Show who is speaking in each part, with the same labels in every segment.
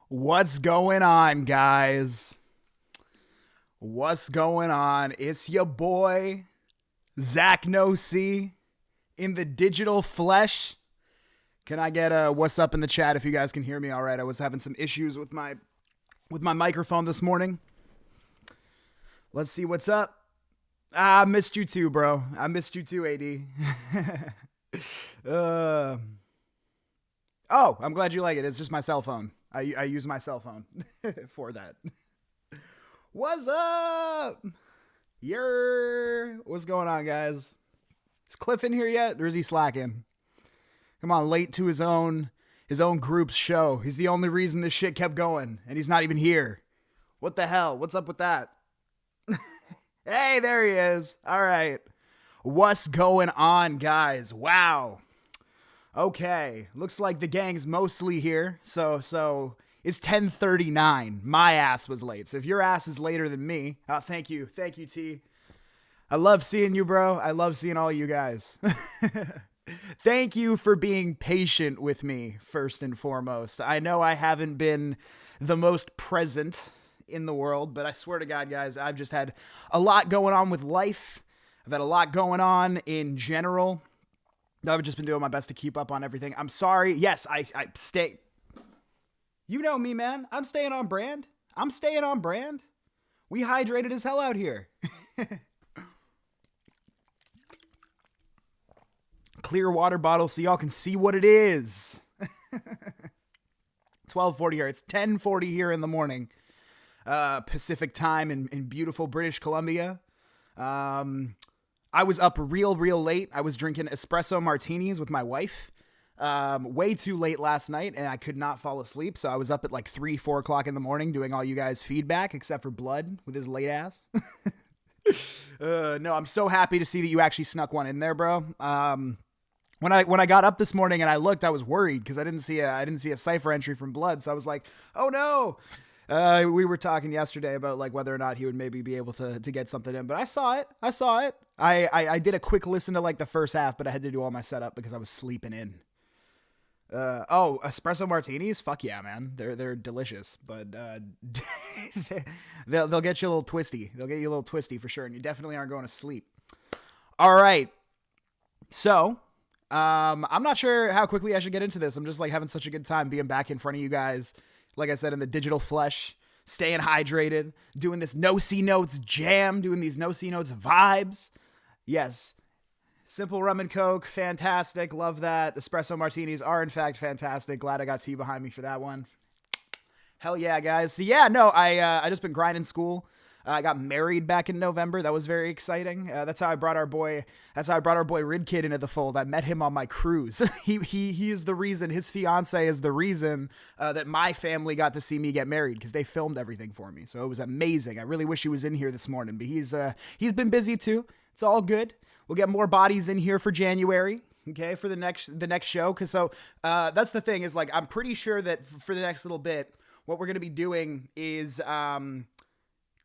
Speaker 1: What's going on, guys? What's going on? It's your boy, ZakNoC, in the digital flesh. Can I get a what's up in the chat if you guys can hear me all right? I was having some issues with my microphone this morning. Let's see what's up. I missed you too, bro. I missed you too, AD. Oh, I'm glad you like it. It's just my cell phone. I use my cell phone for that. What's up? What's going on, guys? Is Cliff in here yet, or is he slacking? Come on, late to his own group's show. He's the only reason this shit kept going, and he's not even here. What the hell? What's up with that? Hey, there he is. All right. What's going on, guys? Wow. Okay, looks like the gang's mostly here, so it's 10:39. My ass was late, so if your ass is later than me, thank you, T. I love seeing you, bro. I love seeing all you guys. Thank you for being patient with me, first and foremost. I know I haven't been the most present in the world, but I swear to God, guys, I've just had a lot going on with life. I've had a lot going on in general. I've just been doing my best to keep up on everything. I'm sorry. Yes, I stay. You know me, man. I'm staying on brand. We hydrated as hell out here. Clear water bottle so y'all can see what it is. 12:40 here. It's 10:40 here in the morning. Pacific time in beautiful British Columbia. I was up real late. I was drinking espresso martinis with my wife way too late last night, and I could not fall asleep. So I was up at like 3-4 o'clock in the morning doing all you guys' feedback, except for Blood with his late ass. No, I'm so happy to see that you actually snuck one in there, bro. When I got up this morning and I looked, I was worried because I didn't see a cipher entry from Blood. So I was like, oh no. We were talking yesterday about like whether or not he would maybe be able to get something in, but I saw it. I did a quick listen to like the first half, but I had to do all my setup because I was sleeping in. Espresso martinis? Fuck yeah, man. They're delicious, but they'll get you a little twisty. They'll get you a little twisty for sure, and you definitely aren't going to sleep. All right. So, I'm not sure how quickly I should get into this. I'm just like having such a good time being back in front of you guys. Like I said, in the digital flesh, staying hydrated, doing this NoCNotes jam, doing these NoCNotes vibes. Yes. Simple rum and Coke, fantastic. Love that. Espresso martinis are, in fact, fantastic. Glad I got tea behind me for that one. Hell yeah, guys. So yeah, no, I just been grinding school. I got married back in November. That was very exciting. That's how I brought our boy Rid Kid into the fold. I met him on my cruise. He is the reason. His fiance is the reason that my family got to see me get married because they filmed everything for me. So it was amazing. I really wish he was in here this morning, but he's been busy too. It's all good. We'll get more bodies in here for January. Okay, for the next show. Cause that's the thing is like I'm pretty sure that for the next little bit, what we're gonna be doing is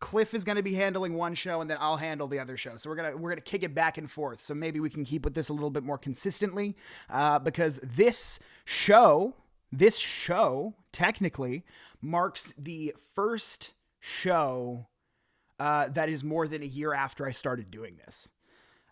Speaker 1: Cliff is going to be handling one show and then I'll handle the other show. So we're going to kick it back and forth. So maybe we can keep with this a little bit more consistently, because this show technically marks the first show, that is more than a year after I started doing this.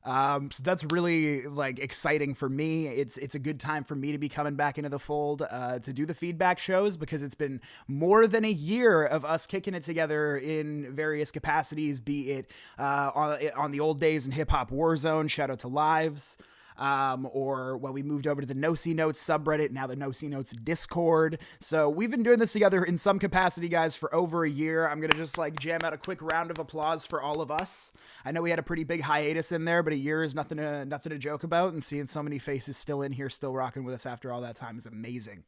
Speaker 1: So that's really like exciting for me. It's a good time for me to be coming back into the fold, to do the feedback shows because it's been more than a year of us kicking it together in various capacities, be it, on the old days in hip hop Warzone, shout out to Lives. or when we moved over to the NoCNotes subreddit, now the NoCNotes Discord. So we've been doing this together in some capacity, guys, for over a year. I'm going to just like jam out a quick round of applause for all of us. I know we had a pretty big hiatus in there, but a year is nothing to joke about, and seeing so many faces still in here, still rocking with us after all that time is amazing.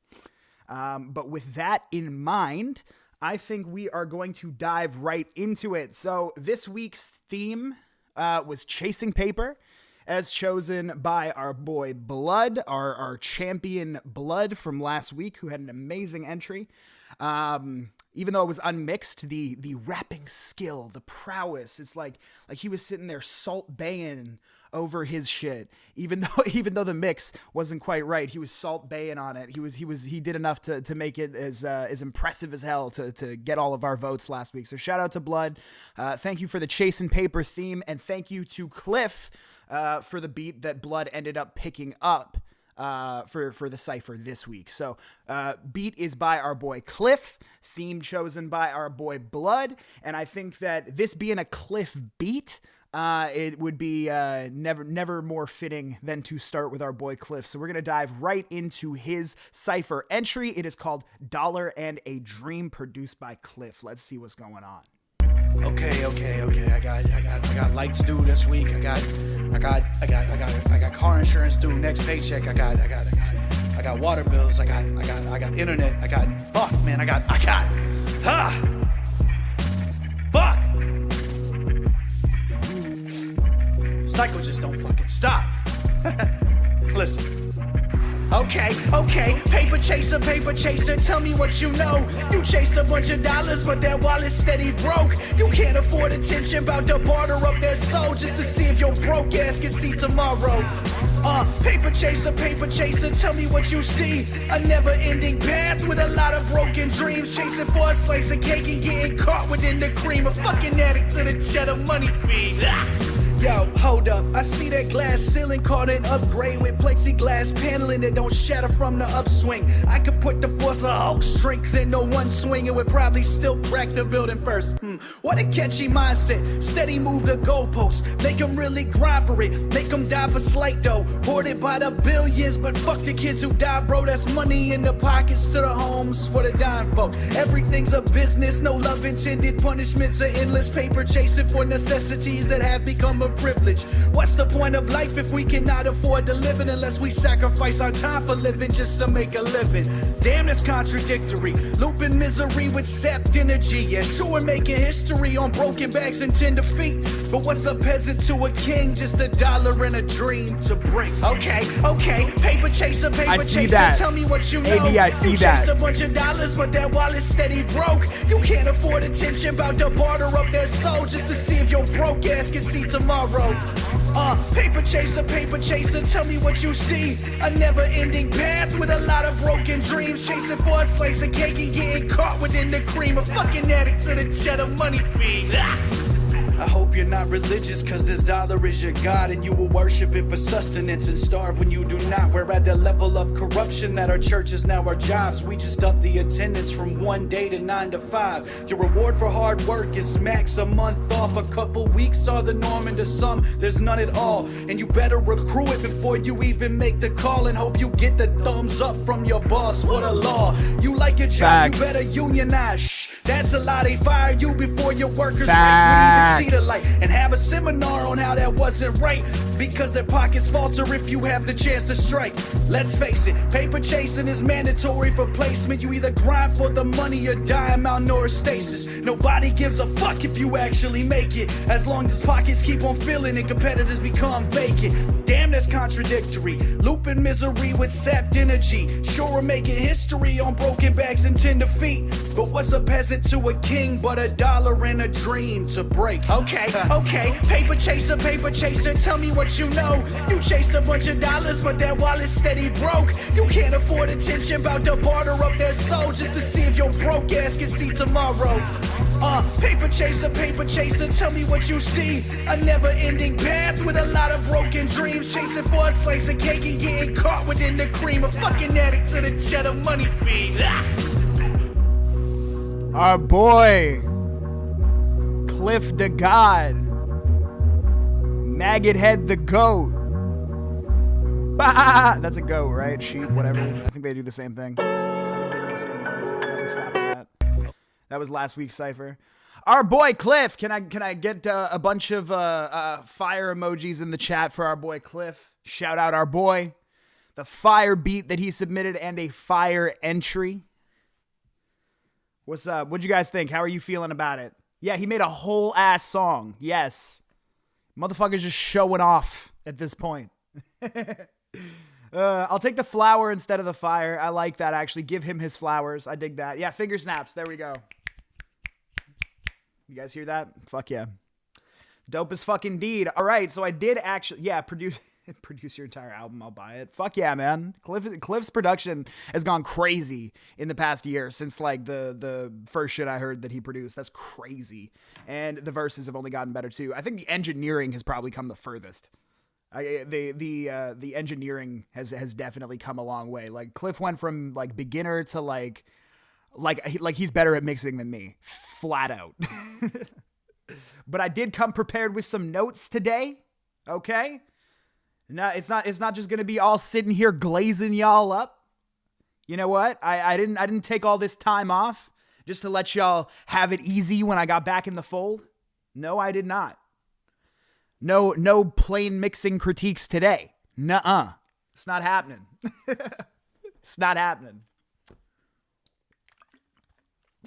Speaker 1: But with that in mind, I think we are going to dive right into it. So this week's theme was Chasing Paper, as chosen by our boy Blood, our champion Blood from last week, who had an amazing entry. Even though it was unmixed, the rapping skill, the prowess, it's like he was sitting there salt baying over his shit. Even though the mix wasn't quite right, he was salt baying on it. He did enough to make it as impressive as hell to get all of our votes last week. So shout out to Blood. Thank you for the Chasing Paper theme, and thank you to Cliff for the beat that Blood ended up picking up for the cypher this week. So beat is by our boy Cliff, theme chosen by our boy Blood, and I think that this being a Cliff beat, it would be never more fitting than to start with our boy Cliff. So we're gonna dive right into his cypher entry. It is called "Dollar and a Dream," produced by Cliff. Let's see what's going on.
Speaker 2: Okay. I got lights due this week. I got car insurance due next paycheck. I got water bills. I got internet. Fuck. Cycle just don't fucking stop. Listen. Okay, paper chaser, tell me what you know. You chased a bunch of dollars, but that wallet's steady broke. You can't afford attention, about to barter up their soul just to see if your broke ass can see tomorrow. Paper chaser, tell me what you see. A never-ending path with a lot of broken dreams, chasing for a slice of cake and getting caught within the cream. A fucking addict to the cheddar money feed. Yo, hold up, I see that glass ceiling called an upgrade with plexiglass paneling that don't shatter from the upswing. I could put the force of Hulk strength into one swing, it would probably still crack the building first. What a catchy mindset, steady move the goalposts, make them really grind for it, make them die for slight dough, hoarded by the billions, but fuck the kids who die, bro, that's money in the pockets to the homes for the dying folk. Everything's a business, no love intended, punishments are endless, paper chasing for necessities that have become a privilege. What's the point of life if we cannot afford to live it unless we sacrifice our time for living just to make a living? Damn, that's contradictory. Looping misery with sapped energy. Yeah, sure, we're making history on broken backs and 10 defeat. But what's a peasant to a king? Just a dollar and a dream to break. Okay, paper chaser, tell me what you know.
Speaker 1: AB, I see that.
Speaker 2: You chased a bunch of dollars, but that wallet's steady broke. You can't afford attention, about to barter up their soul just to see if your broke ass can see tomorrow. Paper chaser, tell me what you see. A never-ending path with a lot of broken dreams, chasing for a slice of cake and getting caught within the cream. A fucking addict to the cheddar money feed. I hope you're not religious, cause this dollar is your God and you will worship it for sustenance and starve when you do not. We're at the level of corruption that our church is now our jobs. We just up the attendance from 1 day to 9 to 5. Your reward for hard work is max a month off. A couple weeks are the norm, and to some there's none at all. And you better recruit it before you even make the call, and hope you get the thumbs up from your boss. What a law. You like your job,
Speaker 1: Facts.
Speaker 2: You better unionize. Shh, that's a lie. They fire you before your workers' rights would even see the light, and have a seminar on how that wasn't right, because their pockets falter if you have the chance to strike. Let's face it, paper chasing is mandatory for placement. You either grind for the money or die in malnourished stasis. Nobody gives a fuck if you actually make it, as long as pockets keep on filling and competitors become vacant. Damn, that's contradictory. Looping misery with sapped energy. Sure, we're making history on broken backs and 10 defeat, but what's a peasant to a king but a dollar and a dream to break? Okay, paper chaser, tell me what you know. You chased a bunch of dollars, but that wallet's steady broke. You can't afford attention, about to barter up their soul just to see if your broke ass can see tomorrow. Paper chaser, tell me what you see. A never-ending path with a lot of broken dreams, chasing for a slice of cake and getting caught within the cream. A fucking addict to the cheddar money feed.
Speaker 1: Our boy Cliff the God, Maggot Head the GOAT, Bah! That's a goat, right? Sheep, whatever. I think they do the same thing. I think they do the same noise. I'm never stopping that. That was last week's cipher. Our boy Cliff. Can I get a bunch of fire emojis in the chat for our boy Cliff? Shout out our boy. The fire beat that he submitted and a fire entry. What's up? What'd you guys think? How are you feeling about it? Yeah, he made a whole ass song. Yes. Motherfucker's just showing off at this point. I'll take the flower instead of the fire. I like that, actually. Give him his flowers. I dig that. Yeah, finger snaps. There we go. You guys hear that? Fuck yeah. Dope as fucking deed. All right, so I did actually, yeah, produce your entire album. I'll buy it. Fuck yeah, man. Cliff's production has gone crazy in the past year since like the first shit I heard that he produced. That's crazy. And the verses have only gotten better too. I think the engineering has probably come the furthest. The engineering has definitely come a long way. Like Cliff went from like beginner to like he's better at mixing than me, flat out. But I did come prepared with some notes today. Okay. No, it's not just gonna be all sitting here glazing y'all up. You know what? I didn't take all this time off just to let y'all have it easy when I got back in the fold. No, I did not. No plain mixing critiques today. Nuh-uh. It's not happening. It's not happening.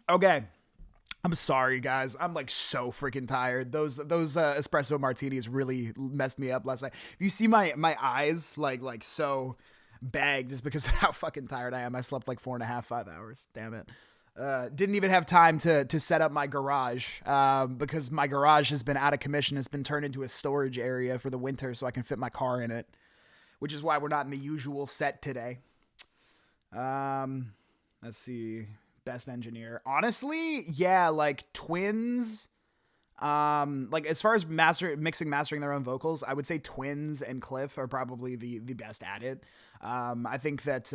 Speaker 1: Okay. I'm sorry, guys. I'm like so freaking tired. Those espresso martinis really messed me up last night. If you see my eyes like so bagged, it's because of how fucking tired I am. I slept like 4.5, 5 hours. Damn it. Didn't even have time to set up my garage because my garage has been out of commission. It's been turned into a storage area for the winter so I can fit my car in it, which is why we're not in the usual set today. Let's see. Best engineer. Honestly, yeah, like Twins. Like as far as mastering their own vocals, I would say Twins and Cliff are probably the best at it. I think that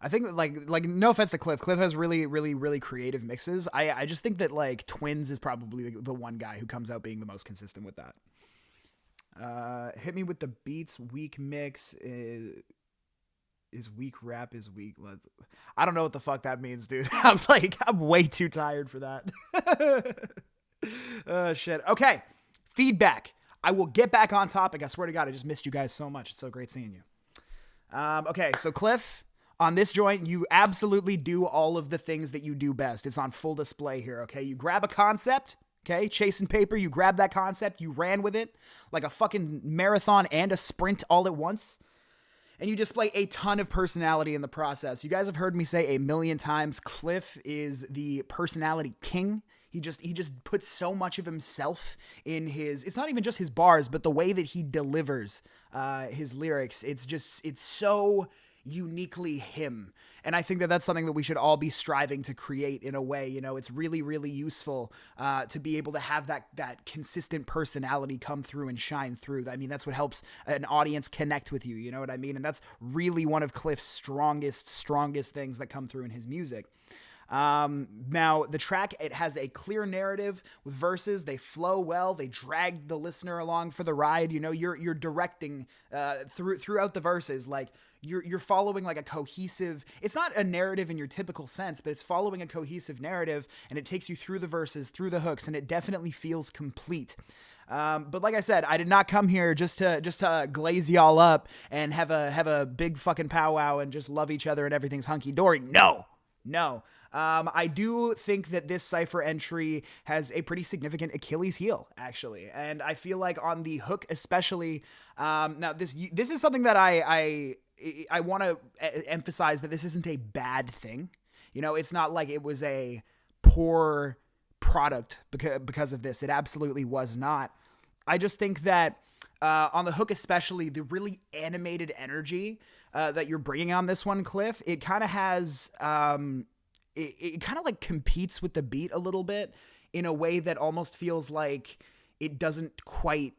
Speaker 1: like no offense to Cliff has really creative mixes. I just think that like Twins is probably the one guy who comes out being the most consistent with that. Hit me with the beats. Weak mix is weak rap is weak. I don't know what the fuck that means, dude. I'm way too tired for that. Shit. Okay. Feedback. I will get back on topic. I swear to God, I just missed you guys so much. It's so great seeing you. Okay. So Cliff, on this joint, you absolutely do all of the things that you do best. It's on full display here. Okay. You grab a concept. Okay. Chasing paper. You grab that concept. You ran with it like a fucking marathon and a sprint all at once. And you display a ton of personality in the process. You guys have heard me say a million times, Cliff is the personality king. He just puts so much of himself in it's not even just his bars, but the way that he delivers his lyrics. It's so uniquely him. And I think that that's something that we should all be striving to create in a way. You know, it's really, really useful to be able to have that consistent personality come through and shine through. I mean, that's what helps an audience connect with you. You know what I mean? And that's really one of Cliff's strongest things that come through in his music. Now the track, it has a clear narrative with verses. They flow well. They drag the listener along for the ride. You know, you're directing, throughout the verses. Like you're following like a cohesive, it's not a narrative in your typical sense, but it's following a cohesive narrative, and it takes you through the verses, through the hooks, and it definitely feels complete. But like I said, I did not come here just to glaze y'all up and have a big fucking powwow and just love each other and everything's hunky dory. No. I do think that this cipher entry has a pretty significant Achilles heel, actually. And I feel like on the hook especially, now this is something that I want to emphasize, that this isn't a bad thing. You know, it's not like it was a poor product because of this. It absolutely was not. I just think that on the hook especially, the really animated energy that you're bringing on this one, Cliff, it kind of has... It kind of like competes with the beat a little bit in a way that almost feels like it doesn't quite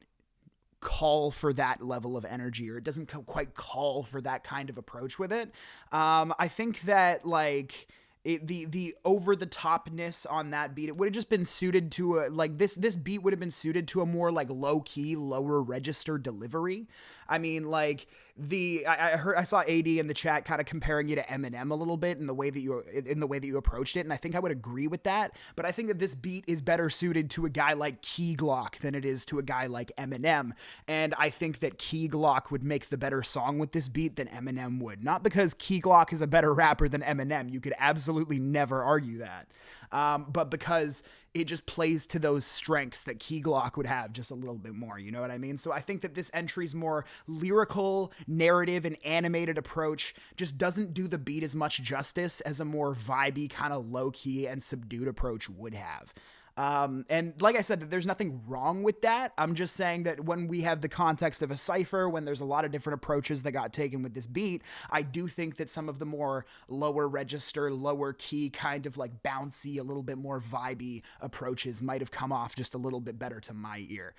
Speaker 1: call for that level of energy, or it doesn't quite call for that kind of approach with it. I think that like the over the topness on that beat, it would have just been suited to this beat would have been suited to a more like low key, lower register delivery. I mean, like I saw AD in the chat kind of comparing you to Eminem a little bit in the way that you approached it, and I think I would agree with that. But I think that this beat is better suited to a guy like Key Glock than it is to a guy like Eminem, and I think that Key Glock would make the better song with this beat than Eminem would. Not because Key Glock is a better rapper than Eminem, you could absolutely never argue that, but because it just plays to those strengths that Key Glock would have just a little bit more, you know what I mean? So I think that this entry's more lyrical, narrative, and animated approach just doesn't do the beat as much justice as a more vibey, kind of low-key and subdued approach would have. And like I said, there's nothing wrong with that. I'm just saying that when we have the context of a cypher, when there's a lot of different approaches that got taken with this beat, I do think that some of the more lower register, lower key, kind of like bouncy, a little bit more vibey approaches might have come off just a little bit better to my ear,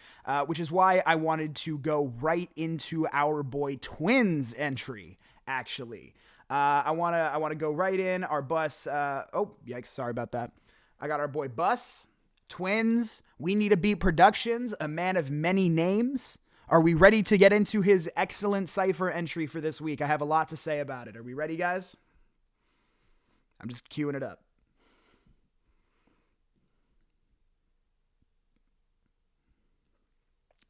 Speaker 1: which is why I wanted to go right into our boy Twins entry, actually. I want to go right in our Bus. Oh, yikes. Sorry about that. I got our boy Bus. Twins, We Need a Beat Productions, a man of many names. Are we ready to get into his excellent cypher entry for this week? I have a lot to say about it. Are we ready, guys? I'm just queuing it up.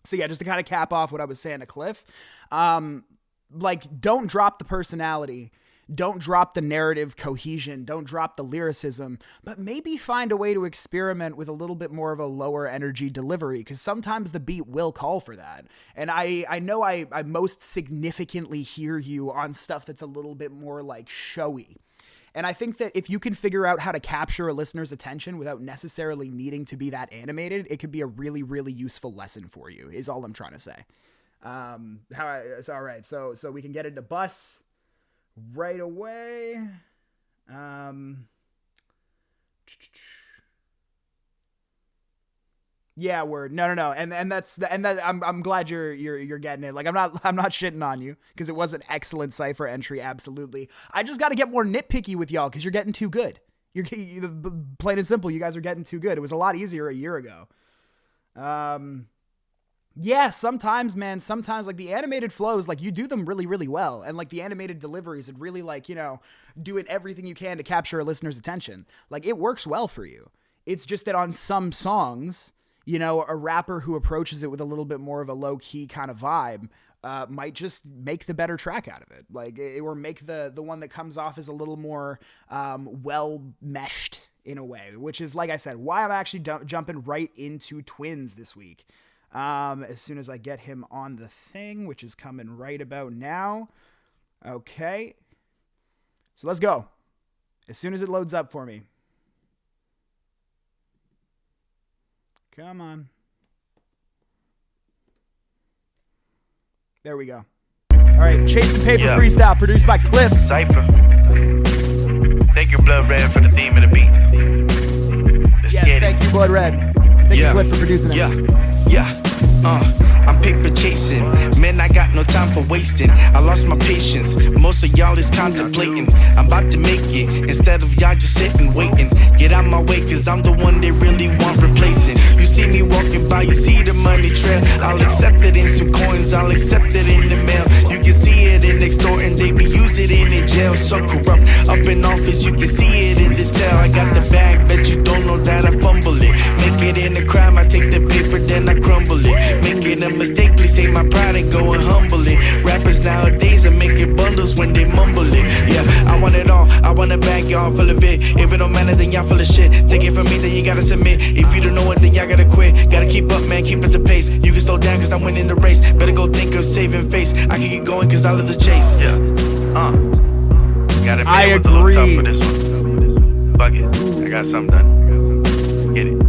Speaker 1: So yeah, just to kind of cap off what I was saying to Cliff, like, don't drop the personality. Don't drop the narrative cohesion. Don't drop the lyricism, but maybe find a way to experiment with a little bit more of a lower energy delivery, because sometimes the beat will call for that. And I know I most significantly hear you on stuff that's a little bit more like showy. And I think that if you can figure out how to capture a listener's attention without necessarily needing to be that animated, it could be a really, really useful lesson for you, is all I'm trying to say. All right. So we can get into Bus right away. Yeah, word. No. I'm glad you're getting it. Like, I'm not shitting on you, because it was an excellent cypher entry. Absolutely. I just got to get more nitpicky with y'all, because you're getting too good. You're plain and simple. You guys are getting too good. It was a lot easier a year ago. Yeah, sometimes, man, like the animated flows, like you do them really, really well. And like the animated deliveries and really like, you know, doing everything you can to capture a listener's attention. Like, it works well for you. It's just that on some songs, you know, a rapper who approaches it with a little bit more of a low key kind of vibe might just make the better track out of it. Like, or make the one that comes off as a little more well meshed in a way, which is, like I said, why I'm actually jumping right into Twins this week. As soon as I get him on the thing, which is coming right about now. Okay. So let's go. As soon as it loads up for me. Come on. There we go. All right. Chasing Paper Freestyle, produced by Cliff.
Speaker 3: Cypher. Thank you, Blood Red, for the theme of the beat.
Speaker 1: Yes, thank you, Blood Red. Thank you, Cliff, for producing it.
Speaker 3: I'm paper chasing, man, I got no time for wasting. I lost my patience, most of y'all is contemplating. I'm about to make it, instead of y'all just sitting waiting. Get out my way, cause I'm the one they really want replacing. You see me walking by, you see the money trail. I'll accept it in some coins, I'll accept it in the mail. You can see it in extorting, they be using it in the jail. So corrupt, up in office, you can see it in detail. I got the bag, bet you don't know that I fumble it. Make it in a crime, I take the paper, then I crumble it. Making a mistake, please take my pride and go and humble it. Rappers nowadays are making bundles when they mumble it. Yeah, I want it all, I want a bag, y'all full of it. If it don't matter, then y'all full of shit. Take it from me, then you gotta submit. If you don't know it, then y'all gotta quit. Gotta keep up, man, keep at the pace. You can slow down, cause I'm winning the race. Better go think of saving face. I can keep going, cause I love the chase.
Speaker 2: Yeah,
Speaker 3: Gotta be
Speaker 1: I
Speaker 3: able to look tough
Speaker 1: agree.
Speaker 3: for this one. Fuck it, I got something done. Get it.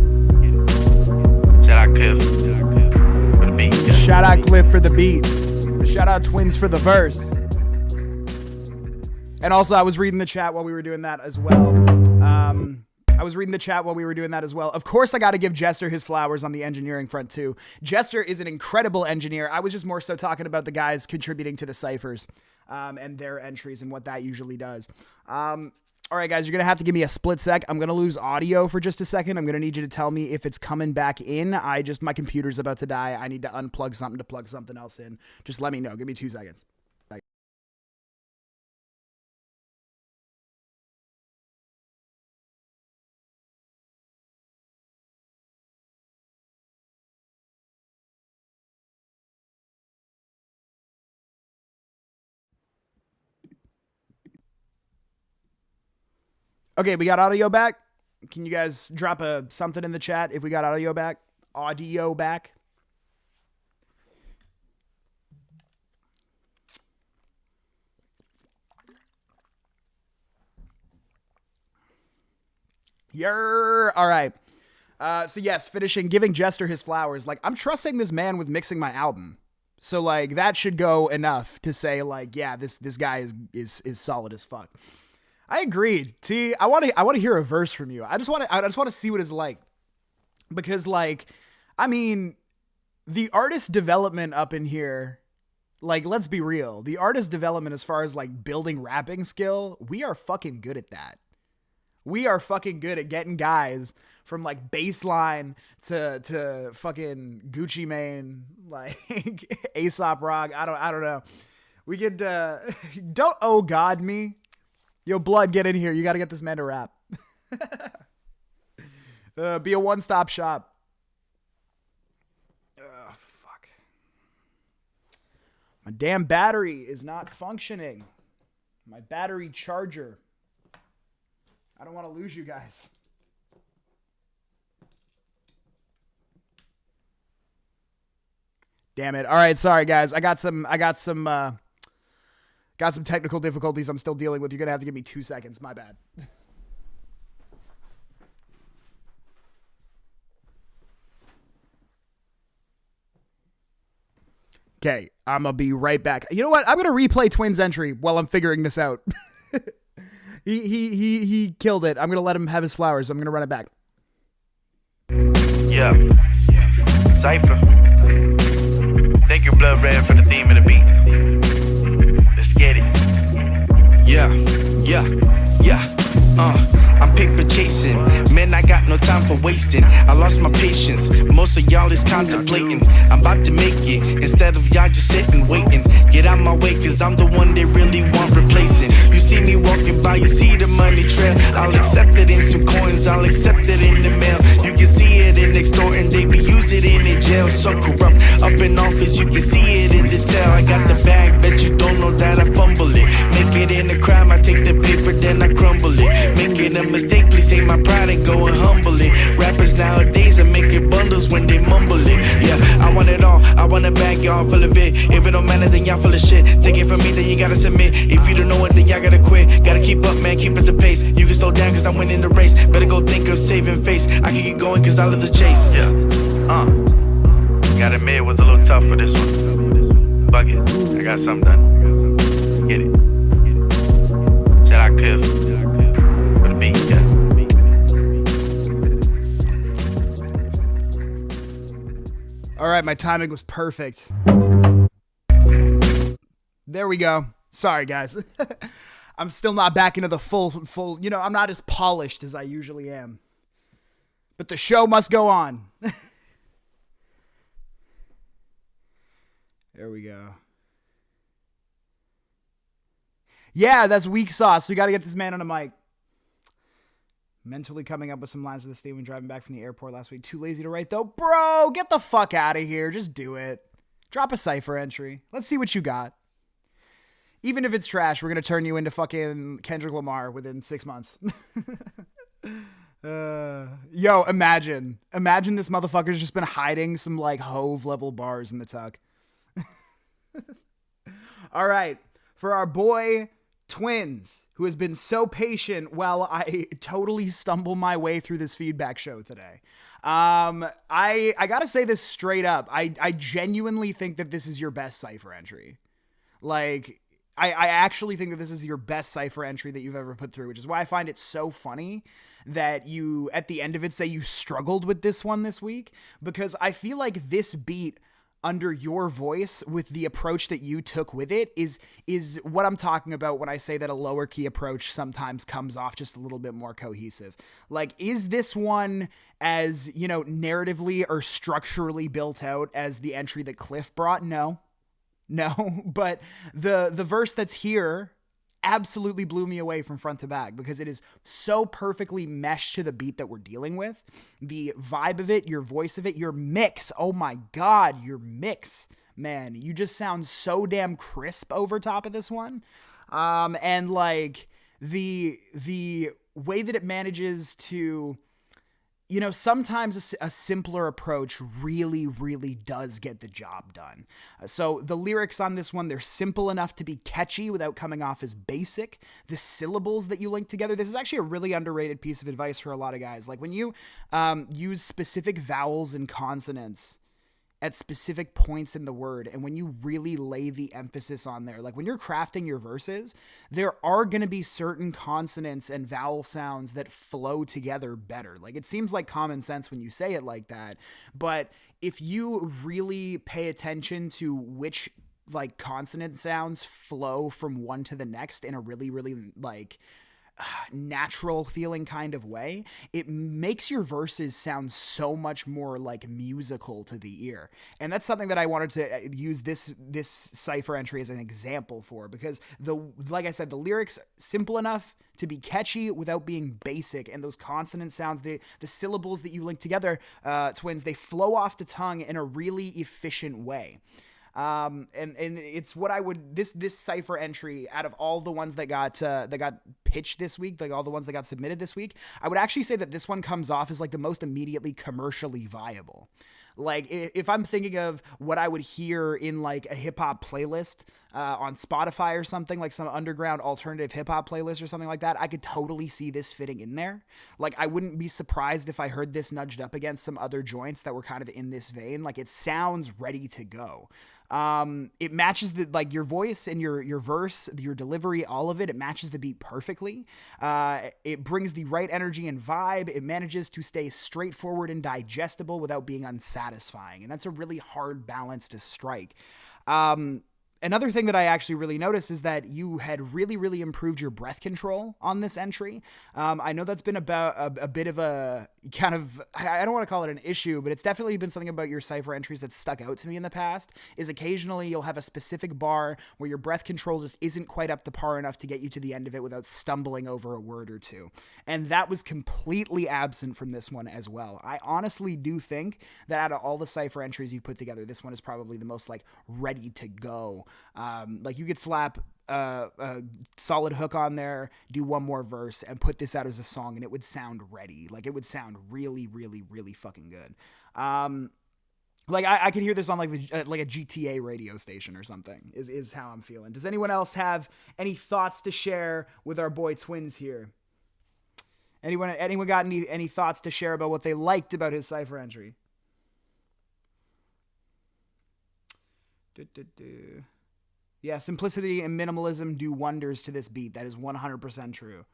Speaker 3: Shout out Cliff for the beat.
Speaker 1: Shout out Cliff for the beat. Shout out Twins for the verse. And also, I was reading the chat while we were doing that as well. Of course, I got to give Jester his flowers on the engineering front, too. Jester is an incredible engineer. I was just more so talking about the guys contributing to the ciphers and their entries and what that usually does. All right, guys, you're going to have to give me a split sec. I'm going to lose audio for just a second. I'm going to need you to tell me if it's coming back in. My computer's about to die. I need to unplug something to plug something else in. Just let me know. Give me 2 seconds. Okay, we got audio back. Can you guys drop something in the chat if we got audio back? Audio back. Yer. All right. So yes, finishing giving Jester his flowers. Like, I'm trusting this man with mixing my album. So like that should go enough to say like, yeah, this guy is solid as fuck. I agreed. T, I want to hear a verse from you. I just want to see what it's like. Because like, I mean, the artist development up in here, like, let's be real. The artist development as far as like building rapping skill, we are fucking good at that. We are fucking good at getting guys from like baseline to fucking Gucci Mane, like Aesop Rock. I don't know. We could don't oh god me. Yo, Blood, get in here. You got to get this man to rap. Be a one-stop shop. Fuck. My damn battery is not functioning. My battery charger. I don't want to lose you guys. Damn it. All right, sorry guys. I got some technical difficulties I'm still dealing with. You're going to have to give me 2 seconds. My bad. Okay, I'm going to be right back. You know what? I'm going to replay Twins' entry while I'm figuring this out. He killed it. I'm going to let him have his flowers. I'm going to run it back.
Speaker 3: Yeah. Cypher. Thank you, Blood Red, for the theme of the beat. Let's get it. Yeah. I'm paper chasing, man, I got no time for wasting. I lost my patience, most of y'all is contemplating. I'm about to make it, instead of y'all just sitting waiting. Get out my way, cause I'm the one they really want replacing. You see me walking by, you see the money trail. I'll accept it in some coins, I'll accept it in the mail. You can see it in extorting, they be using it in the jail. So corrupt, up in office, you can see it in detail. I got the bag, bet you don't know that I fumble it. Make it in a crime, I take the paper, then I crumble it. Making a mistake, please take my pride and go and humble it. Rappers nowadays are making bundles when they mumble it. Yeah, I want it all, I want a bag, y'all full of it. If it don't matter, then y'all full of shit. Take it from me, then you gotta submit. If you don't know it, then y'all gotta quit. Gotta keep up, man, keep at the pace. You can slow down, cause I'm winning the race. Better go think of saving face. I can keep going, cause I love the chase. Yeah, gotta admit, it was a little tough for this one. Fuck it, I got something done. Let's get it. Shout out Cliff for the beat, yeah.
Speaker 1: All right, my timing was perfect. There we go. Sorry, guys. I'm still not back into the full, you know, I'm not as polished as I usually am. But the show must go on. There we go. Yeah, that's weak sauce. We got to get this man on a mic. Mentally coming up with some lines of this theme when driving back from the airport last week. Too lazy to write, though. Bro, get the fuck out of here. Just do it. Drop a cipher entry. Let's see what you got. Even if it's trash, we're going to turn you into fucking Kendrick Lamar within 6 months. Yo, imagine this motherfucker's just been hiding some like Hove level bars in the tuck. All right. For our boy Twins, who has been so patient while I totally stumble my way through this feedback show today. I gotta say this straight up. I genuinely think that this is your best cipher entry. Like, I actually think that this is your best cipher entry that you've ever put through, which is why I find it so funny that you, at the end of it, say you struggled with this one this week, because I feel like this beat under your voice with the approach that you took with it is what I'm talking about when I say that a lower key approach sometimes comes off just a little bit more cohesive. Like, is this one as, you know, narratively or structurally built out as the entry that Cliff brought? No, but the verse that's here absolutely blew me away from front to back because it is so perfectly meshed to the beat that we're dealing with. The vibe of it, your voice of it, your mix. Oh my God, your mix, man. You just sound so damn crisp over top of this one. And like the way that it manages to, you know, sometimes a simpler approach really, really does get the job done. So the lyrics on this one, they're simple enough to be catchy without coming off as basic. The syllables that you link together, this is actually a really underrated piece of advice for a lot of guys. Like when you use specific vowels and consonants at specific points in the word, and when you really lay the emphasis on there, like when you're crafting your verses, there are going to be certain consonants and vowel sounds that flow together better. Like it seems like common sense when you say it like that, but if you really pay attention to which like consonant sounds flow from one to the next in a really, really like natural feeling kind of way, it makes your verses sound so much more like musical to the ear. And that's something that I wanted to use this cipher entry as an example for, because like I said, the lyrics simple enough to be catchy without being basic, and those consonant sounds, the syllables that you link together, twins, they flow off the tongue in a really efficient way. And it's what I would, this cipher entry out of all the ones that got pitched this week, like all the ones that got submitted this week, I would actually say that this one comes off as like the most immediately commercially viable. Like if I'm thinking of what I would hear in like a hip hop playlist, on Spotify or something, like some underground alternative hip hop playlist or something like that, I could totally see this fitting in there. Like I wouldn't be surprised if I heard this nudged up against some other joints that were kind of in this vein. Like it sounds ready to go. It matches the, like your voice and your verse, your delivery, all of it. It matches the beat perfectly. It brings the right energy and vibe. It manages to stay straightforward and digestible without being unsatisfying. And that's a really hard balance to strike. Another thing that I actually really noticed is that you had really, really improved your breath control on this entry. I know that's been about a bit of a kind of, I don't want to call it an issue, but it's definitely been something about your cipher entries that stuck out to me in the past, is occasionally you'll have a specific bar where your breath control just isn't quite up to par enough to get you to the end of it without stumbling over a word or two. And that was completely absent from this one as well. I honestly do think that out of all the cipher entries you put together, this one is probably the most like ready to go. Like you could slap a solid hook on there, do one more verse, and put this out as a song, and it would sound ready. Like it would sound really, really, really fucking good. Like I could hear this on like like a GTA radio station or something. Is how I'm feeling. Does anyone else have any thoughts to share with our boy Twins here? Anyone got any thoughts to share about what they liked about his cipher entry? Yeah, simplicity and minimalism do wonders to this beat. That is 100% true.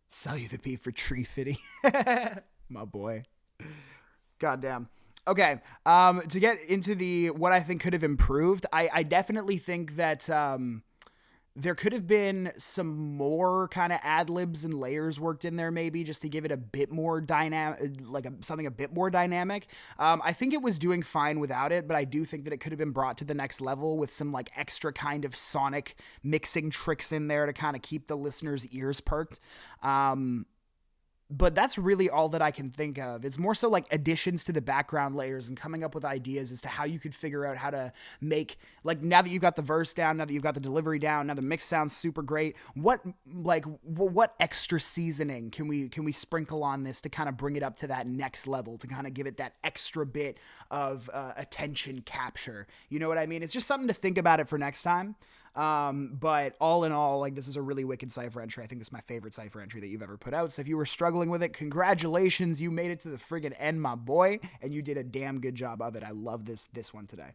Speaker 1: Sell you the beat for tree fitting. My boy. Goddamn. Okay, to get into what I think could have improved, I definitely think that there could have been some more kind of ad-libs and layers worked in there, maybe just to give it a bit more dynamic, like something a bit more dynamic. I think it was doing fine without it, but I do think that it could have been brought to the next level with some like extra kind of sonic mixing tricks in there to kind of keep the listener's ears perked. But that's really all that I can think of. It's more so like additions to the background layers and coming up with ideas as to how you could figure out how to make, like, now that you've got the verse down, now that you've got the delivery down, now the mix sounds super great. What extra seasoning can we sprinkle on this to kind of bring it up to that next level, to kind of give it that extra bit of attention capture? You know what I mean? It's just something to think about it for next time. But all in all, like, this is a really wicked cipher entry. I think this is my favorite cipher entry that you've ever put out. So if you were struggling with it, congratulations. You made it to the friggin' end, my boy, and you did a damn good job of it. I love this one today.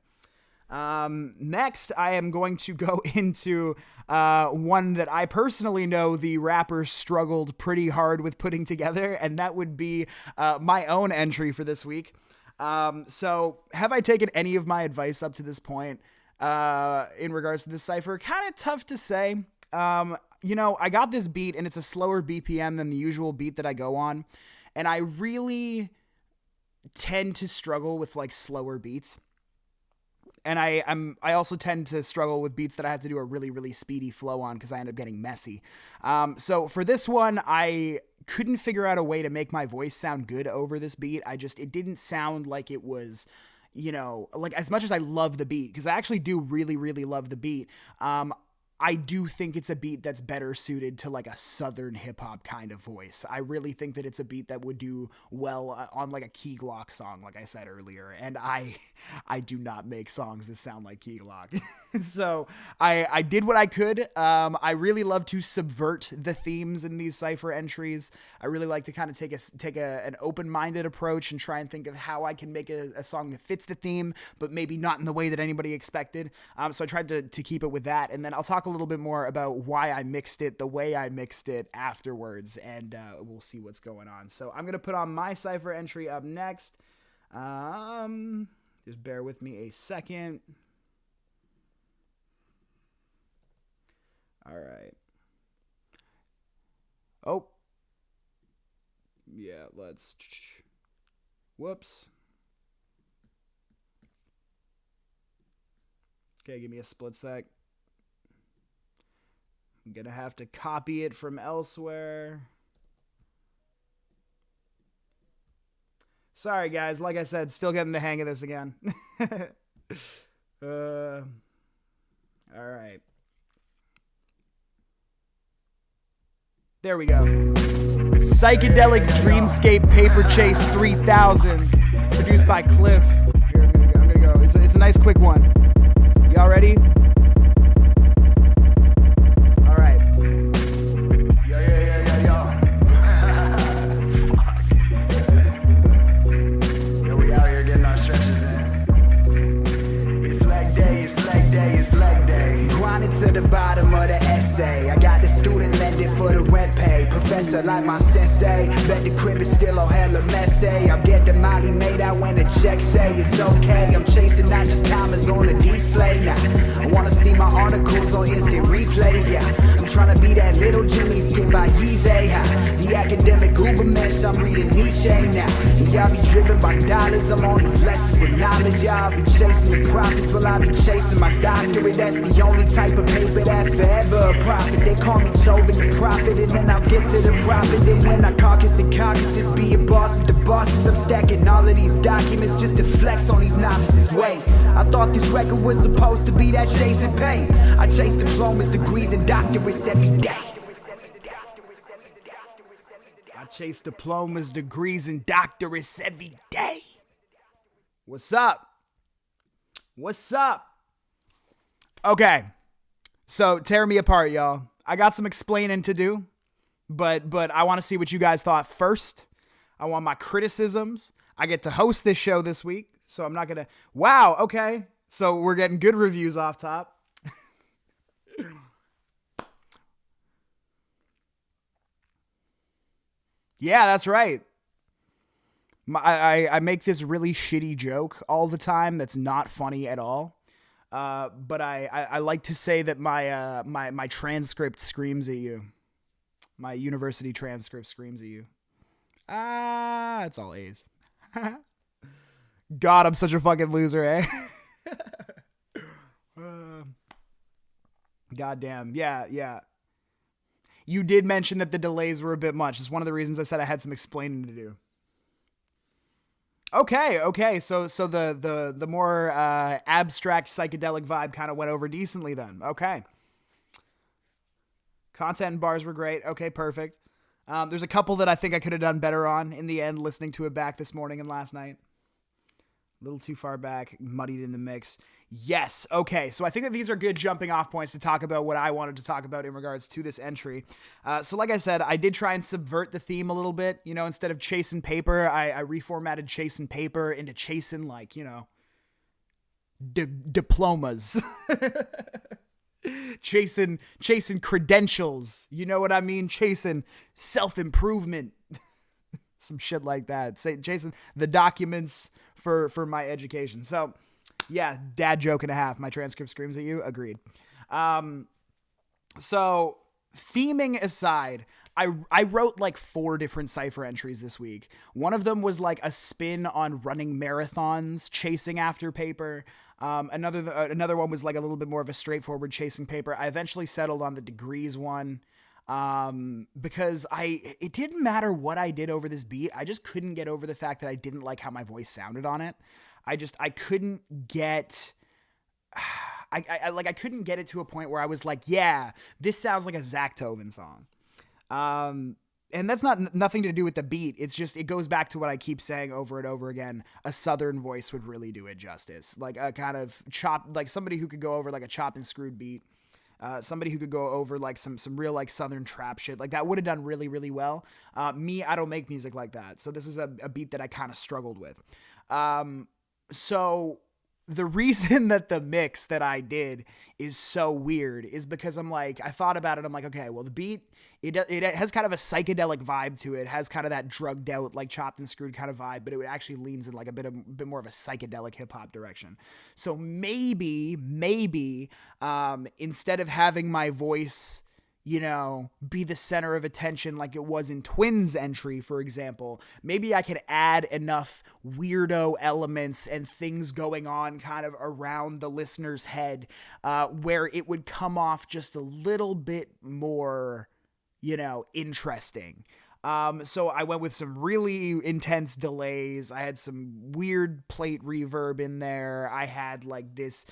Speaker 1: Next, I am going to go into one that I personally know the rappers struggled pretty hard with putting together, and that would be my own entry for this week. So have I taken any of my advice up to this point in regards to this cipher? Kind of tough to say. You know, I got this beat, and it's a slower BPM than the usual beat that I go on, and I really tend to struggle with like slower beats. And I also tend to struggle with beats that I have to do a really, really speedy flow on because I end up getting messy. So for this one, I couldn't figure out a way to make my voice sound good over this beat. It didn't sound like it was, you know, like as much as I love the beat, because I actually do really, really love the beat. I do think it's a beat that's better suited to like a southern hip hop kind of voice. I really think that it's a beat that would do well on like a Key Glock song, like I said earlier. And I do not make songs that sound like Key Glock. So I did what I could. I really love to subvert the themes in these cipher entries. I really like to kind of take an open-minded approach and try and think of how I can make a song that fits the theme, but maybe not in the way that anybody expected. So I tried to keep it with that. And then I'll talk a little bit more about why I mixed it the way I mixed it afterwards, and we'll see what's going on. So I'm going to put on my cipher entry up next. Just bear with me a second. All right. Oh. Yeah, let's... Whoops. Okay, give me a split sec. I'm going to have to copy it from elsewhere. Sorry, guys. Like I said, still getting the hang of this again. All right. There we go. Psychedelic Dreamscape Paper Chase 3000. Produced by Cliff. Here, I'm gonna go. It's a nice quick one. Y'all ready?
Speaker 4: To the bottom of the essay, I got the student lending for the rent pay. Professor like my sensei, bet the crib is still on hella messy. I'm getting Molly made out when the check say it's okay. I'm chasing not just commas on the display now. I wanna see my articles on instant replays, yeah. I'm trying to be that little Jimmy skip by Yeezy, the academic ubermensch, I'm reading Nietzsche now. Y'all be driven by dollars, I'm on these lessons of knowledge. Y'all be chasing the profits while I be chasing my doctorate. That's the only type of paper that's forever a profit. They call me Tovin the prophet, and then I'll get to the profit. And when I caucus and caucuses, be a boss of the bosses. I'm stacking all of these documents just to flex on these novices. Wait, I thought this record was supposed to be that chasing pain. I chase diplomas, degrees, and doctorates every day.
Speaker 1: I chase diplomas, degrees, and doctorates every day. What's up? What's up? Okay. So tear me apart, y'all. I got some explaining to do, but I want to see what you guys thought first. I want my criticisms. I get to host this show this week, so I'm not going to... Wow, okay. So we're getting good reviews off top. Yeah, that's right. I make this really shitty joke all the time that's not funny at all. But I like to say that my transcript screams at you. My university transcript screams at you. It's all A's. God, I'm such a fucking loser, eh? Goddamn. Yeah. You did mention that the delays were a bit much. It's one of the reasons I said I had some explaining to do. Okay. So the more abstract psychedelic vibe kind of went over decently then. Okay. Content and bars were great. Okay, perfect. There's a couple that I think I could have done better on in the end, listening to it back this morning and last night. A little too far back, muddied in the mix. Yes. Okay. So I think that these are good jumping off points to talk about what I wanted to talk about in regards to this entry. So like I said, I did try and subvert the theme a little bit. You know, instead of chasing paper, I reformatted chasing paper into chasing, like, you know, diplomas, chasing credentials. You know what I mean? Chasing self-improvement, some shit like that. Chasing the documents for my education. So yeah, dad joke and a half. My transcript screams at you. Agreed. So theming aside, I wrote like 4 different cipher entries this week. One of them was like a spin on running marathons, chasing after paper. Another one was like a little bit more of a straightforward chasing paper. I eventually settled on the degrees one, because it didn't matter what I did over this beat. I just couldn't get over the fact that I didn't like how my voice sounded on it. I couldn't get... I couldn't get it to a point where I was like, yeah, this sounds like a ZakNoC song. And that's nothing to do with the beat. It's just, it goes back to what I keep saying over and over again. A Southern voice would really do it justice. Like a kind of like somebody who could go over like a chopped and screwed beat. Somebody who could go over like some real like Southern trap shit. Like that would have done really, really well. Me, I don't make music like that. So this is a beat that I kind of struggled with. So the reason that the mix that I did is so weird is because I thought about it. I'm like, okay, well the beat, it has kind of a psychedelic vibe to it. It has kind of that drugged out, like chopped and screwed kind of vibe, but it actually leans in like a bit more of a psychedelic hip hop direction. So maybe, instead of having my voice, be the center of attention like it was in Twins' entry, for example, maybe I could add enough weirdo elements and things going on kind of around the listener's head, where it would come off just a little bit more, interesting. So I went with some really intense delays. I had some weird plate reverb in there. I had like this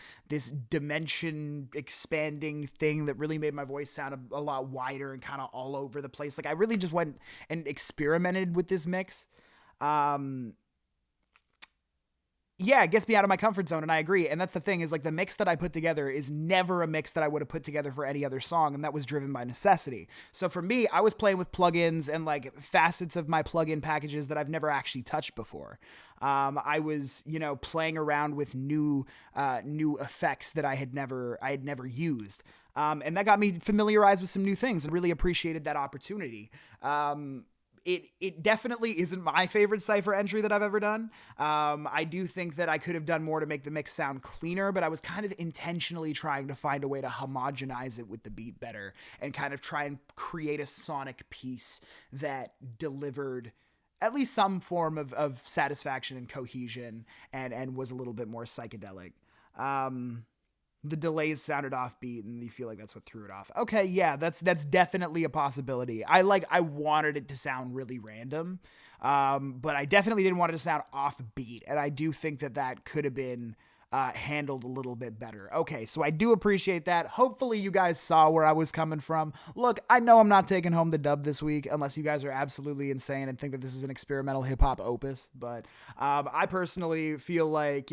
Speaker 1: dimension expanding thing that really made my voice sound a lot wider and kind of all over the place. Like I really just went and experimented with this mix. Yeah, it gets me out of my comfort zone, and I agree. And that's the thing, is like the mix that I put together is never a mix that I would have put together for any other song, and that was driven by necessity. So for me, I was playing with plugins and like facets of my plugin packages that I've never actually touched before. I was, playing around with new effects that I had never used. And that got me familiarized with some new things and really appreciated that opportunity. It definitely isn't my favorite cipher entry that I've ever done. I do think that I could have done more to make the mix sound cleaner, but I was kind of intentionally trying to find a way to homogenize it with the beat better and kind of try and create a sonic piece that delivered at least some form of satisfaction and cohesion and was a little bit more psychedelic. The delays sounded offbeat, and you feel like that's what threw it off. Okay, yeah, that's definitely a possibility. I wanted it to sound really random, but I definitely didn't want it to sound offbeat, and I do think that could have been handled a little bit better. Okay, so I do appreciate that. Hopefully you guys saw where I was coming from. Look, I know I'm not taking home the dub this week unless you guys are absolutely insane and think that this is an experimental hip-hop opus, but I personally feel like,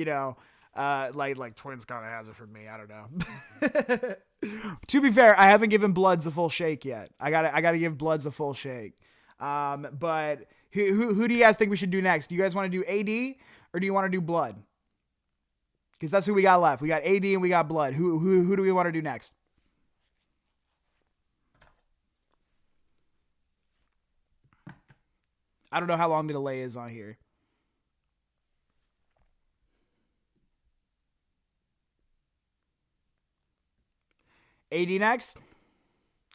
Speaker 1: like Twins kind of has it for me. I don't know. To be fair, I haven't given Bloods a full shake yet. I gotta give Bloods a full shake. But who do you guys think we should do next? Do you guys want to do AD or do you want to do Blood? Because that's who we got left. We got AD and we got Blood. Who do we want to do next? I don't know how long the delay is on here. AD next.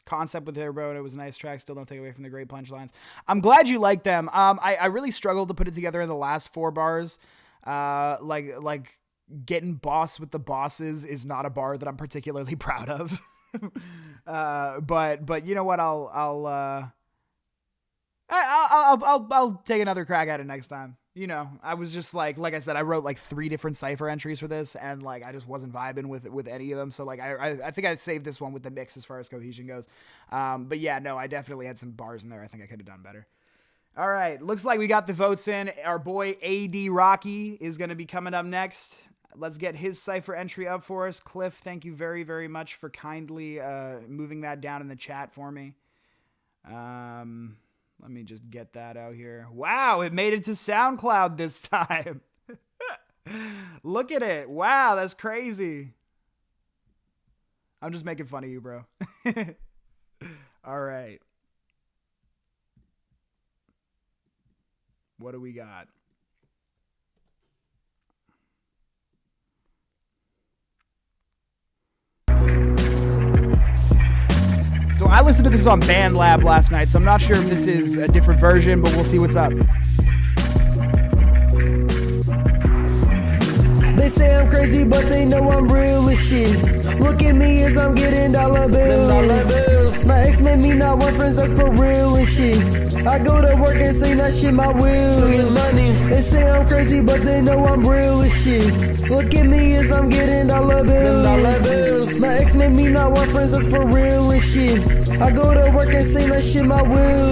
Speaker 1: Concept with Airboat. It was a nice track. Still don't take away from the great punchlines. I'm glad you like them. I really struggled to put it together in the last 4 bars. Like getting boss with the bosses is not a bar that I'm particularly proud of. But you know what? I'll take another crack at it next time. I was just like I said, I wrote like 3 different cipher entries for this, and like I just wasn't vibing with any of them. So like I think I saved this one with the mix as far as cohesion goes. But yeah, no, I definitely had some bars in there I think I could have done better. All right, looks like we got the votes in. Our boy AD Rocky is going to be coming up next. Let's get his cipher entry up for us. Cliff, thank you very, very much for kindly moving that down in the chat for me. Let me just get that out here. Wow, it made it to SoundCloud this time. Look at it. Wow, that's crazy. I'm just making fun of you, bro. All right. What do we got? So I listened to this on BandLab last night, so I'm not sure if this is a different version, but we'll see what's up.
Speaker 5: They say I'm crazy, but they know I'm real as shit. Look at me as I'm getting dollar bills. My ex made me not want friends, that's for real and shit. I go to work and say that shit my will. They say I'm crazy, but they know I'm real as shit. Look at me as I'm getting dollar bills. My ex made me not want friends, that's for real and shit. I go to work and say that shit my will.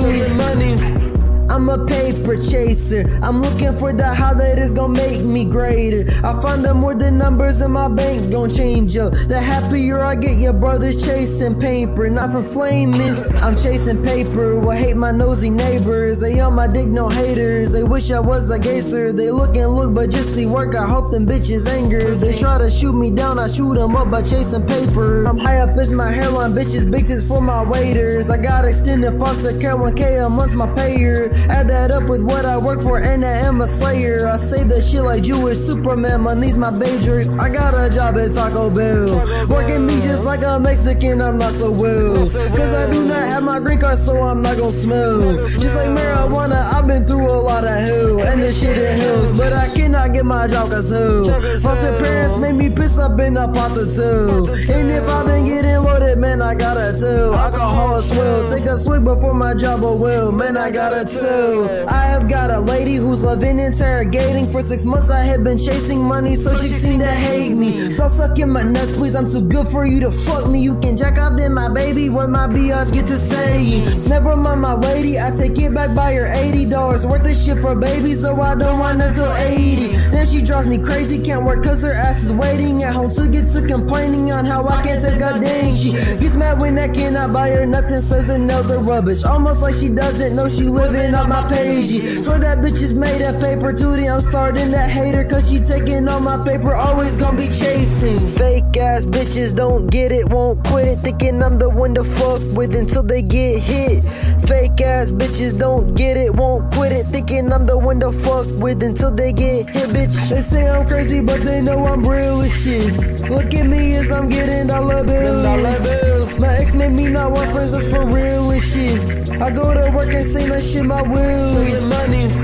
Speaker 5: I'm a paper chaser. I'm looking for the how that is gonna make me greater. I find the more the numbers in my bank gon' change up. The happier I get, your brothers chasing paper. Not for flaming, I'm chasing paper. Will hate my nosy neighbors. They on my dick, no haters. They wish I was a gangster. They look and look, but just see work. I hope them bitches anger. They try to shoot me down, I shoot them up by chasing paper. I'm high up as my hairline, bitches, big tits for my waiters. I got extended foster care, 1K a month's my payer. Add that up with what I work for and I am a slayer. I say that shit like Jewish Superman, money's my Matrix. I got a job at Taco Bell. Working me just like a Mexican, I'm not so well. Cause I do not have my green card, so I'm not gon' smell. Just like marijuana, I've been through a lot of hell. And this shit in hills, but I cannot get my job cause hell. Foster parents made me piss up in a pot or two. And if I've been getting loaded, man, I gotta tell. Alcohol is swell, take a swig before my job will well. Man, I gotta tell. I have got a lady who's loving interrogating. For 6 months I have been chasing money, so she seem to hate me. Stop sucking my nuts, please, I'm too good for you to fuck me. You can jack off then my baby when my biatch get to say. Never mind my lady, I take it back by her $80 worth of shit for baby, so I don't want until 80. Then she drives me crazy, can't work cause her ass is waiting at home to get to complaining on how I can't taste, god dang. She gets mad when I cannot buy her nothing, says her nails are rubbish. Almost like she doesn't know she living on my page. Swear that bitch is made of paper duty. I'm starting to hate her cause she taking all my paper. Always gonna be chasing fake ass bitches, don't get it, won't quit it. Thinking I'm the one to fuck with until they get hit. Fake ass bitches don't get it, won't quit it. Thinking I'm the one to fuck with until they get hit, bitch. They say I'm crazy, but they know I'm real as shit. Look at me as I'm getting dollar bills. My ex made me not want friends, that's for real as shit. I go to work and say that shit my will.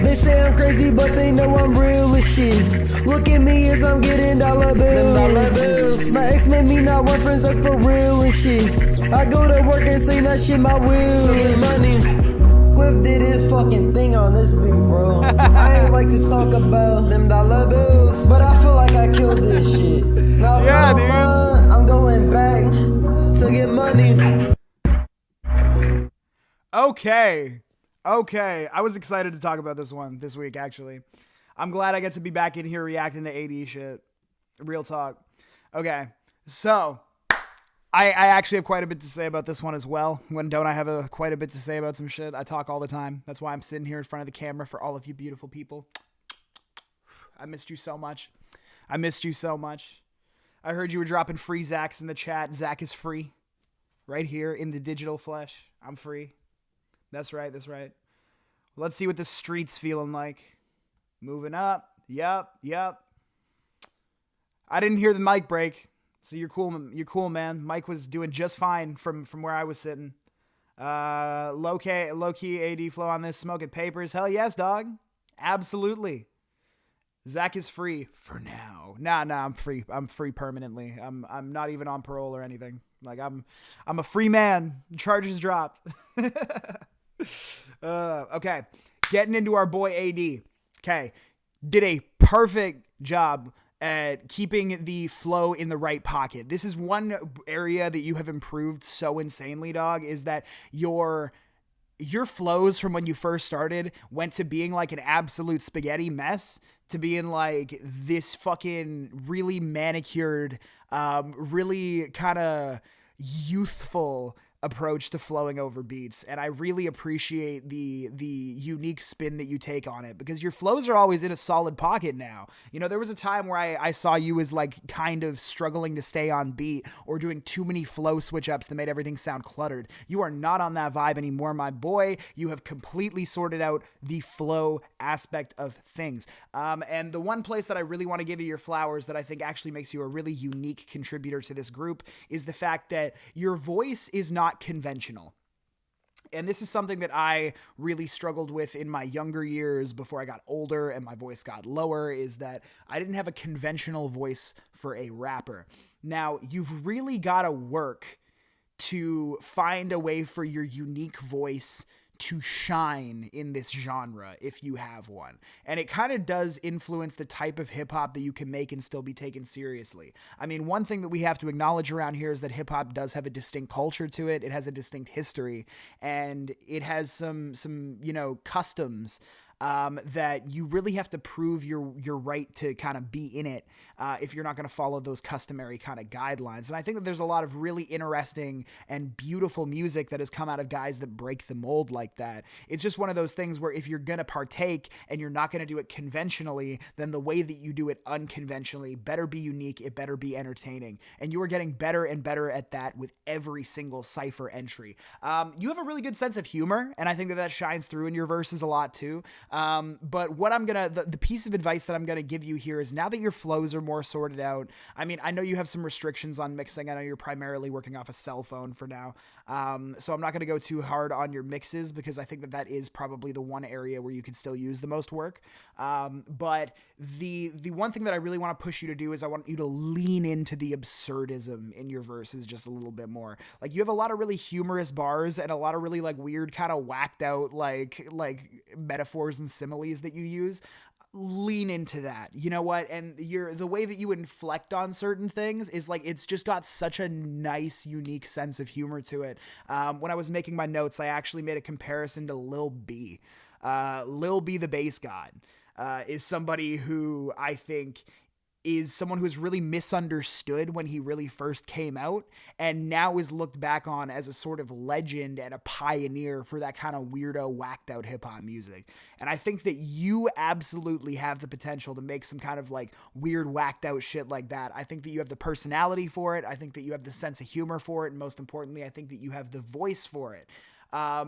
Speaker 5: They say I'm crazy, but they know I'm real as shit. Look at me as I'm getting dollar bills. My ex made me not want friends, that's for real and shit. I go to work and say that shit my will. Cliff did his fucking thing on this beat, bro. I ain't like to talk about them dollar bills, but I feel like I killed this shit. Now
Speaker 1: Yeah, dude.
Speaker 5: I'm going back to get money.
Speaker 1: Okay. I was excited to talk about this one this week, actually. I'm glad I get to be back in here reacting to AD shit. Real talk. Okay. So, I actually have quite a bit to say about this one as well. When don't I have quite a bit to say about some shit? I talk all the time. That's why I'm sitting here in front of the camera for all of you beautiful people. I missed you so much. I heard you were dropping free Zaks in the chat. Zak is free. Right here in the digital flesh. I'm free. That's right. Let's see what the street's feeling like. Moving up. Yep. I didn't hear the mic break. So you're cool, man. Mike was doing just fine from where I was sitting. Low key AD flow on this, smoking papers. Hell yes, dog. Absolutely. Zak is free for now. Nah, I'm free. I'm free permanently. I'm not even on parole or anything. Like I'm a free man. Charges dropped. Okay. Getting into our boy AD. Okay. Did a perfect job at keeping the flow in the right pocket. This is one area that you have improved so insanely, dog, is that your flows from when you first started went to being like an absolute spaghetti mess to being like this fucking really manicured, really kind of youthful, approach to flowing over beats, and I really appreciate the unique spin that you take on it, because your flows are always in a solid pocket now. You know, there was a time where I saw you as like kind of struggling to stay on beat or doing too many flow switch ups that made everything sound cluttered. You are not on that vibe anymore, my boy. You have completely sorted out the flow aspect of things. And the one place that I really want to give you your flowers that I think actually makes you a really unique contributor to this group is the fact that your voice is not conventional. And this is something that I really struggled with in my younger years before I got older and my voice got lower, is that I didn't have a conventional voice for a rapper. Now, you've really got to work to find a way for your unique voice to shine in this genre if you have one. And it kind of does influence the type of hip hop that you can make and still be taken seriously. I mean, one thing that we have to acknowledge around here is that hip hop does have a distinct culture to it. It has a distinct history, and it has some, you know, customs that you really have to prove your right to kind of be in it if you're not going to follow those customary kind of guidelines. And I think that there's a lot of really interesting and beautiful music that has come out of guys that break the mold like that. It's just one of those things where if you're going to partake and you're not going to do it conventionally, then the way that you do it unconventionally better be unique. It better be entertaining. And you are getting better and better at that with every single cypher entry. You have a really good sense of humor, and I think that shines through in your verses a lot too. But what the piece of advice that I'm going to give you here is, now that your flows are more sorted out, I mean, I know you have some restrictions on mixing. I know you're primarily working off a cell phone for now. So I'm not going to go too hard on your mixes, because I think that is probably the one area where you could still use the most work. But the one thing that I really want to push you to do is I want you to lean into the absurdism in your verses just a little bit more. Like, you have a lot of really humorous bars and a lot of really like weird kind of whacked out like metaphors and similes that you use. Lean into that, you know what? And the way that you inflect on certain things is like, it's just got such a nice, unique sense of humor to it. When I was making my notes, I actually made a comparison to Lil B. Lil B, the bass god, is somebody who I think is someone who was really misunderstood when he really first came out, and now is looked back on as a sort of legend and a pioneer for that kind of weirdo, whacked out hip hop music. And I think that you absolutely have the potential to make some kind of like weird, whacked out shit like that. I think that you have the personality for it. I think that you have the sense of humor for it. And most importantly, I think that you have the voice for it.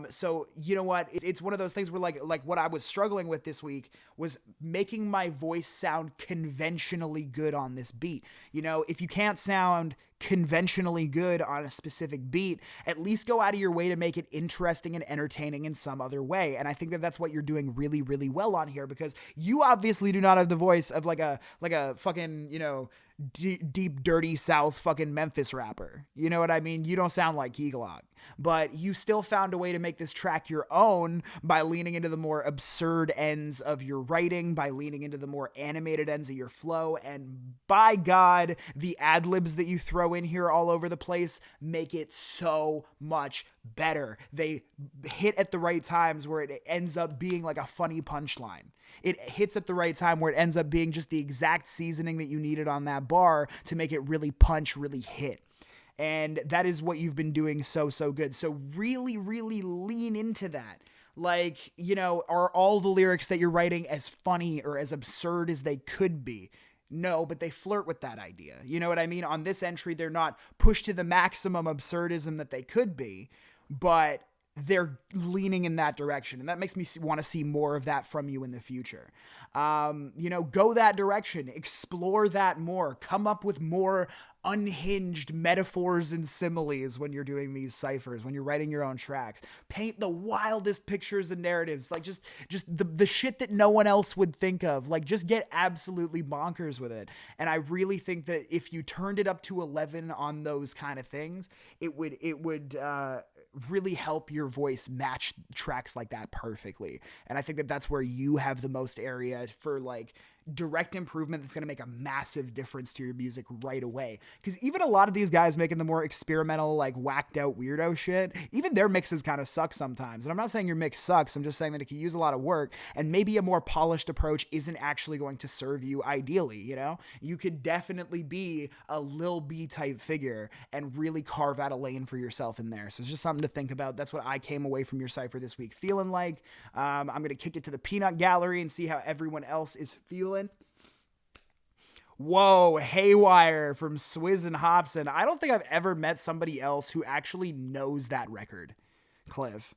Speaker 1: So you know what? It's one of those things where like what I was struggling with this week was making my voice sound conventionally good on this beat. You know, if you can't sound conventionally good on a specific beat, at least go out of your way to make it interesting and entertaining in some other way. And I think that that's what you're doing really, really well on here, because you obviously do not have the voice of like a fucking, you know, deep, dirty South fucking Memphis rapper. You know what I mean? You don't sound like Key Glock, but you still found a way to make this track your own by leaning into the more absurd ends of your writing, by leaning into the more animated ends of your flow. And by God, the ad-libs that you throw in here all over the place make it so much better. They hit at the right times where it ends up being like a funny punchline. It hits at the right time where it ends up being just the exact seasoning that you needed on that bar to make it really punch, really hit. And that is what you've been doing so good. So really, really lean into that. Like, you know, are all the lyrics that you're writing as funny or as absurd as they could be? No, but they flirt with that idea. You know what I mean? On this entry, they're not pushed to the maximum absurdism that they could be, but they're leaning in that direction. And that makes me want to see more of that from you in the future. You know, go that direction, explore that more, come up with more unhinged metaphors and similes when you're doing these ciphers, when you're writing your own tracks. Paint the wildest pictures and narratives, like just the shit that no one else would think of. Like, just get absolutely bonkers with it. And I really think that if you turned it up to 11 on those kind of things, it would really help your voice match tracks like that perfectly. And I think that that's where you have the most area for like direct improvement that's going to make a massive difference to your music right away. Because even a lot of these guys making the more experimental, like whacked out weirdo shit, even their mixes kind of suck sometimes. And I'm not saying your mix sucks. I'm just saying that it can use a lot of work, and maybe a more polished approach isn't actually going to serve you ideally. You know, you could definitely be a Lil B type figure and really carve out a lane for yourself in there. So it's just something to think about. That's what I came away from your cypher this week feeling like. I'm going to kick it to the peanut gallery and see how everyone else is feeling. Whoa, Haywire from Swizz and Hobson. I don't think I've ever met somebody else who actually knows that record, Cliff.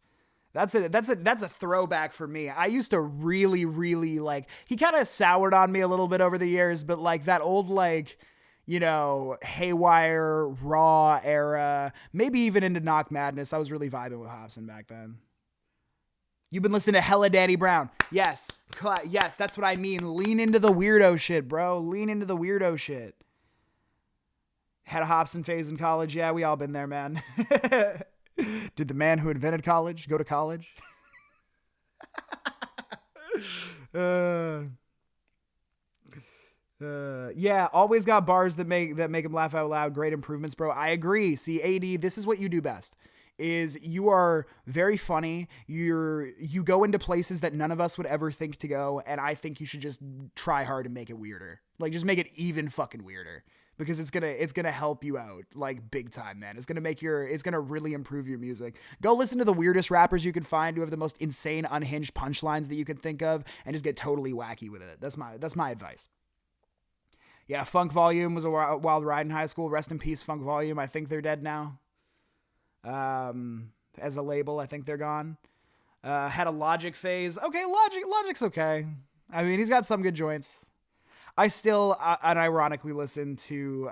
Speaker 1: That's a throwback for me. I used to really, really like, he kind of soured on me a little bit over the years, but like that old, like, you know, Haywire, Raw era, maybe even into Knock Madness. I was really vibing with Hobson back then. You've been listening to hella Danny Brown. Yes. Yes, that's what I mean. Lean into the weirdo shit, bro. Lean into the weirdo shit. Had a Hobson phase in college. Yeah, we all been there, man. Did the man who invented college go to college? Yeah, always got bars that make him laugh out loud. Great improvements, bro. I agree. See, AD, this is what you do best. Is you are very funny. You go into places that none of us would ever think to go, and I think you should just try hard and make it weirder. Like, just make it even fucking weirder, because it's gonna help you out like big time, man. It's gonna really improve your music. Go listen to the weirdest rappers you can find who have the most insane unhinged punchlines that you can think of, and just get totally wacky with it. That's my advice. Yeah, Funk Volume was a wild ride in high school. Rest in peace, Funk Volume. I think they're dead now. As a label, I think they're gone. Had a Logic phase. Okay, Logic's okay. I mean, he's got some good joints. I still unironically listen to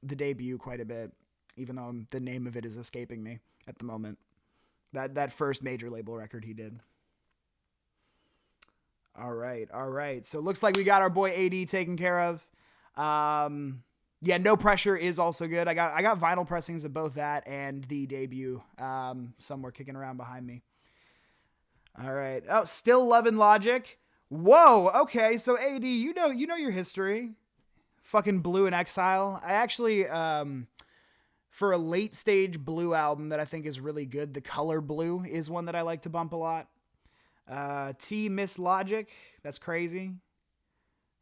Speaker 1: the debut quite a bit, even though the name of it is escaping me at the moment. That first major label record he did. All right. So it looks like we got our boy AD taken care of. Yeah, No Pressure is also good. I got vinyl pressings of both that and the debut somewhere kicking around behind me. All right. Oh, still loving Logic. Whoa. Okay. So AD, you know your history. Fucking Blue in Exile. I actually for a late stage Blue album that I think is really good, The Color Blue is one that I like to bump a lot. T Miss Logic. That's crazy.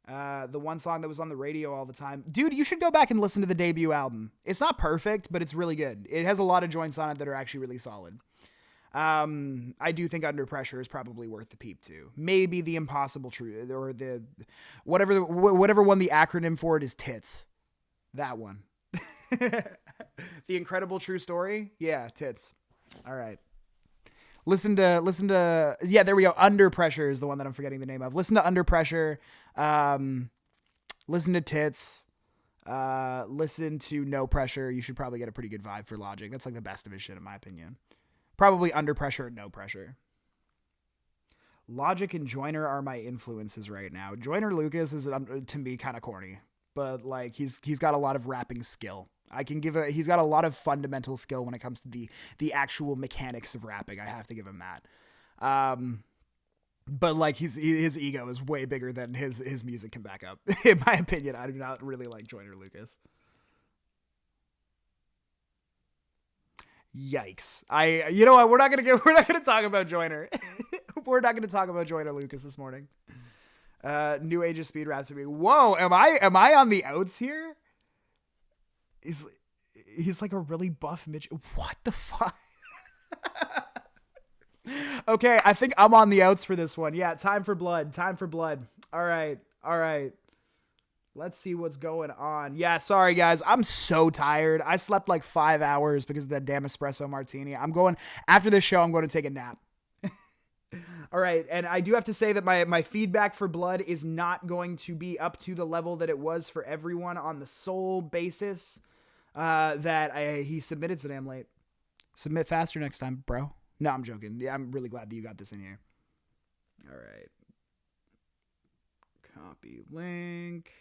Speaker 1: The one song that was on the radio all the time. Dude, you should go back and listen to the debut album. It's not perfect, but it's really good. It has a lot of joints on it that are actually really solid. I do think Under Pressure is probably worth the peep too. Maybe The Impossible Truth, or the whatever one the acronym for it is, TITS. That one. The Incredible True Story? Yeah, TITS. All right. Listen to, yeah, there we go. Under Pressure is the one that I'm forgetting the name of. Listen to Under Pressure. Listen to TITS. Listen to No Pressure. You should probably get a pretty good vibe for Logic. That's like the best of his shit in my opinion. Probably Under Pressure and No Pressure. Logic and Joyner are my influences right now. Joyner Lucas is, to me, kind of corny, but like he's got a lot of rapping skill. He's got a lot of fundamental skill when it comes to the actual mechanics of rapping. I have to give him that. But like his ego is way bigger than his music can back up. In my opinion, I do not really like Joyner Lucas. Yikes. You know what? We're not gonna talk about Joyner. We're not gonna talk about Joyner Lucas this morning. New Age of Speed Rap to me. Whoa, am I on the outs here? He's like a really buff Mitch. What the fuck? Okay, I think I'm on the outs for this one. Yeah, time for blood. All right. Let's see what's going on. Yeah, sorry guys. I'm so tired. I slept like 5 hours because of that damn espresso martini. After this show, I'm going to take a nap. All right, and I do have to say that my feedback for blood is not going to be up to the level that it was for everyone on the sole basis that he submitted so damn late. Submit faster next time, bro. No, I'm joking. Yeah, I'm really glad that you got this in here. All right. Copy link.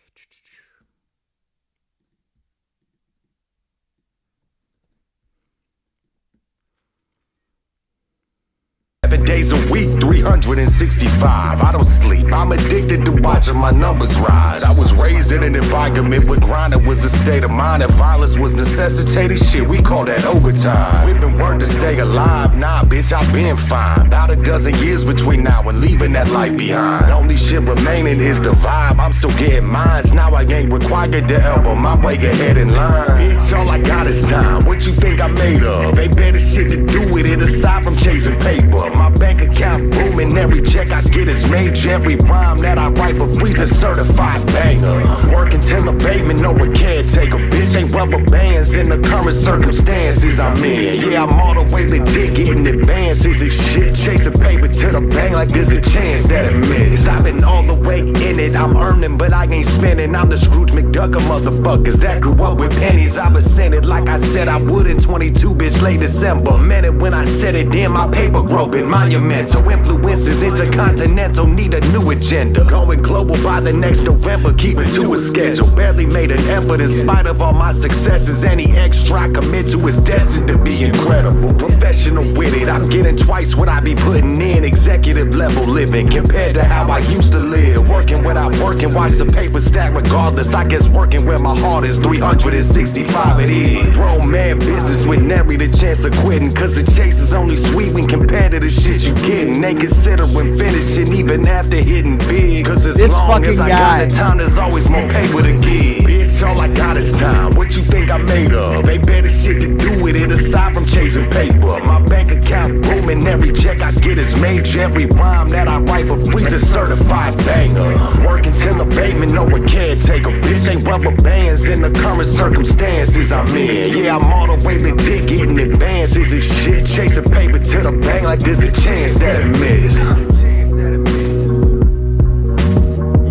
Speaker 6: 7 days a week, 365. I don't sleep. I'm addicted to watching. watching my numbers rise. I was raised in an environment where grinding was a state of mind and violence was necessitated shit. We call that overtime. We've been worked to stay alive. Nah, bitch, I've been fine. About a dozen years between now and leaving that life behind. Only shit remaining is the vibe. I'm still getting mines. Now I ain't required to elbow my way ahead in line. Bitch, all I got is time. What you think I'm made of? Ain't better shit to do with it aside from chasing paper. My bank account booming. Every check I get is major. Every rhyme that I write for free's a certified banger. Working till abatement, no one caretaker. Bitch, ain't rubber bands in the current circumstances I'm in. Yeah, I'm all the way legit, getting advances and shit. Chasing paper to the bank like there's a chance that it miss. I've been all the way in it, I'm earning, but I ain't spending. I'm the Scrooge McDuck of motherfuckers that grew up with pennies. I was sent it like I said I would in 22, bitch, late December. Meant it when I said it, damn, my paper groping. Monumental influences, intercontinental, need a new agenda. Going global by the next November, keep it to a schedule. Barely made an effort in spite of all my successes. Any extra I commit to is destined to be incredible. Professional with it, I'm getting twice what I be putting in. Executive level living compared to how I used to live. Working without working, watch the paper stack regardless. I guess working where my heart is 365 it is. Grown man business with nary the chance of quitting. Cause the chase is only sweet when compared to the shit you getting. Ain't considering finishing even after hitting big. Cause as long as I got the time, there's always more paper to give. Bitch, all I got is time. What you think I'm made of? Ain't better shit to do with it aside from chasing paper. My bank account booming. Every check I get is major. Every rhyme that I write for free's a certified banger. Working till abatement, no one caretaker. Bitch, ain't rubber bands in the current circumstances I'm in. Yeah, I'm all the way legit, getting advances and shit. Chasing paper to the bank like there's a chance that it miss.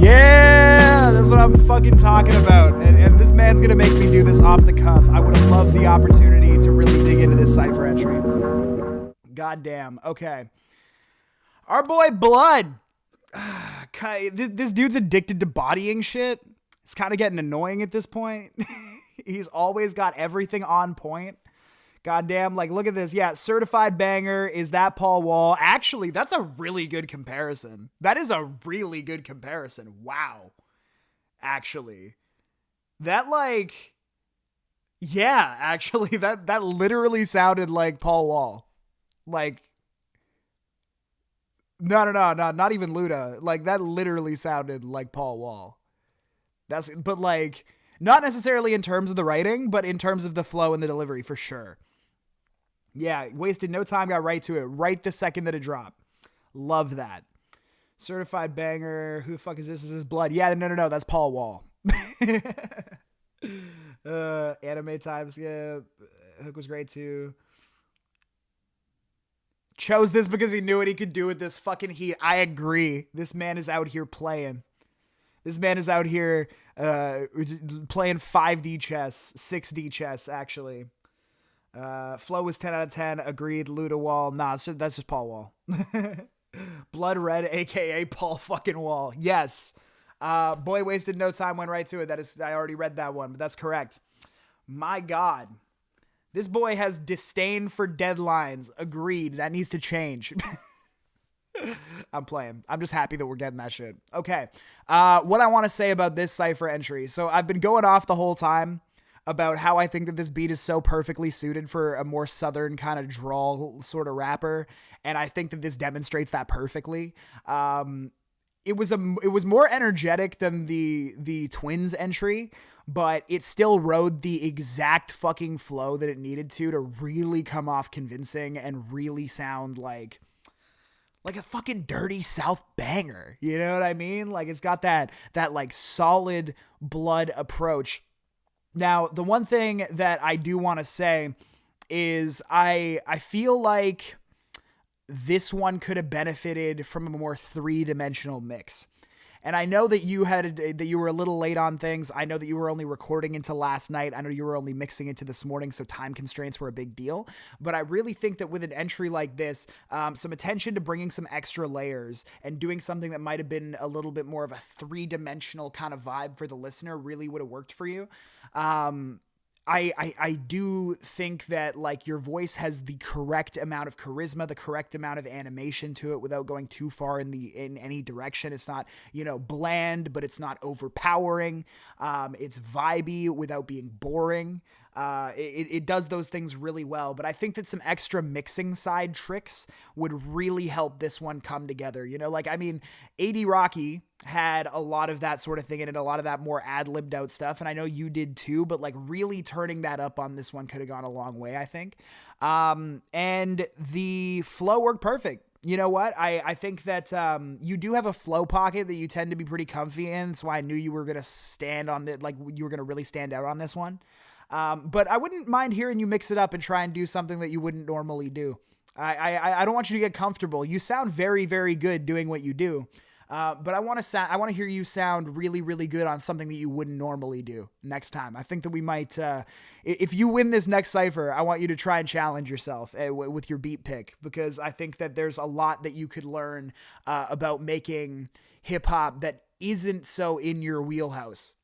Speaker 1: Yeah, that's what I'm fucking talking about. And this man's gonna make me do this off the cuff. I would have loved the opportunity to really dig into this cipher entry. Goddamn. Okay. Our boy Blood. This dude's addicted to bodying shit. It's kind of getting annoying at this point. He's always got everything on point. Goddamn, like, look at this. Yeah, certified banger. Is that Paul Wall? Actually, that's a really good comparison. That is a really good comparison. Wow. Actually. That, like... Yeah, actually, that literally sounded like Paul Wall. Like... No, not even Luda. Like, that literally sounded like Paul Wall. But, like, not necessarily in terms of the writing, but in terms of the flow and the delivery, for sure. Yeah, wasted no time, got right to it. Right the second that it dropped. Love that. Certified banger. Who the fuck is this? Is this Blood? Yeah, no. That's Paul Wall. Anime times. Yeah. Hook was great too. Chose this because he knew what he could do with this fucking heat. I agree. This man is out here playing. This man is out here playing 5D chess. 6D chess, actually. Flow was 10 out of 10. Agreed. Luda Wall. Nah, that's just Paul Wall. Blood Red, a.k.a. Paul fucking Wall. Yes. Boy wasted no time, went right to it. I already read that one, but that's correct. My God. This boy has disdain for deadlines. Agreed. That needs to change. I'm playing. I'm just happy that we're getting that shit. Okay. What I want to say about this cipher entry. So I've been going off the whole time about how I think that this beat is so perfectly suited for a more southern kind of drawl sort of rapper. And I think that this demonstrates that perfectly. It was more energetic than the Twins entry, but it still rode the exact fucking flow that it needed to really come off convincing and really sound like a fucking dirty South banger. You know what I mean? Like, it's got that like solid Blood approach. Now, the one thing that I do want to say is I feel like this one could have benefited from a more three-dimensional mix. And I know that you were a little late on things. I know that you were only recording into last night. I know you were only mixing into this morning, so time constraints were a big deal. But I really think that with an entry like this, some attention to bringing some extra layers and doing something that might have been a little bit more of a three-dimensional kind of vibe for the listener really would have worked for you. I do think that like your voice has the correct amount of charisma, the correct amount of animation to it without going too far in any direction. It's not, bland, but it's not overpowering. It's vibey without being boring. It does those things really well, but I think that some extra mixing side tricks would really help this one come together. A.D. Rocky had a lot of that sort of thing in it, a lot of that more ad-libbed out stuff, and I know you did too, but like really turning that up on this one could have gone a long way, I think. And the flow worked perfect. You know what? I think that you do have a flow pocket that you tend to be pretty comfy in. That's why I knew you were going to stand on it, like you were going to really stand out on this one. But I wouldn't mind hearing you mix it up and try and do something that you wouldn't normally do. I don't want you to get comfortable. You sound very, very good doing what you do. But I want to hear you sound really, really good on something that you wouldn't normally do next time. I think that we might, if you win this next cypher, I want you to try and challenge yourself with your beat pick, because I think that there's a lot that you could learn, about making hip hop that isn't so in your wheelhouse.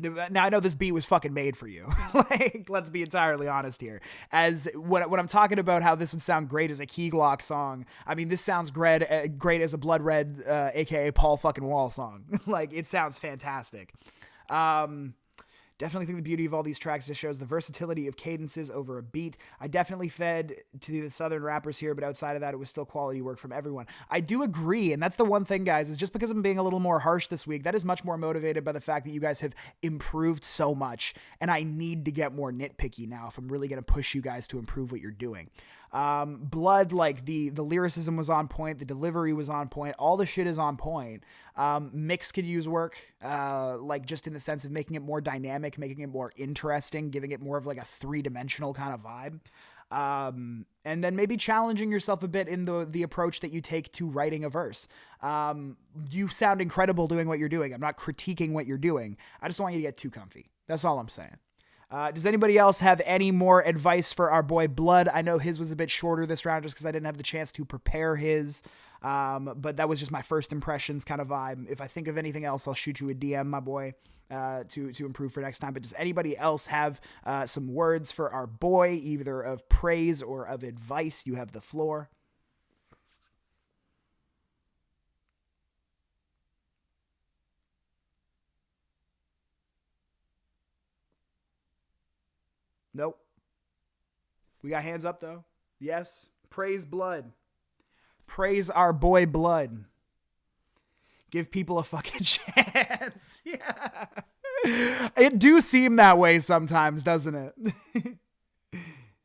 Speaker 1: Now, I know this beat was fucking made for you. Like, let's be entirely honest here. As when I'm talking about how this would sound great as a Key Glock song, I mean, this sounds great as a Blood Red, aka Paul fucking Wall song. Like, it sounds fantastic. Definitely think the beauty of all these tracks just shows the versatility of cadences over a beat. I definitely fed to the Southern rappers here, but outside of that, it was still quality work from everyone. I do agree, and that's the one thing, guys, is just because I'm being a little more harsh this week, that is much more motivated by the fact that you guys have improved so much, and I need to get more nitpicky now if I'm really going to push you guys to improve what you're doing. Blood, like the lyricism was on point, the delivery was on point, all the shit is on point. Mix could use work, like just in the sense of making it more dynamic, making it more interesting, giving it more of like a 3-dimensional kind of vibe. And then maybe challenging yourself a bit in the approach that you take to writing a verse. You sound incredible doing what you're doing. I'm not critiquing what you're doing. I just don't want you to get too comfy. That's all I'm saying. Does anybody else have any more advice for our boy Blood? I know his was a bit shorter this round just because I didn't have the chance to prepare his. But that was just my first impressions kind of vibe. If I think of anything else, I'll shoot you a DM, my boy, to improve for next time. But does anybody else have some words for our boy, either of praise or of advice? You have the floor. Nope. We got hands up, though. Yes. Praise Blood. Praise our boy Blood. Give people a fucking chance. Yeah. It do seem that way sometimes, doesn't it?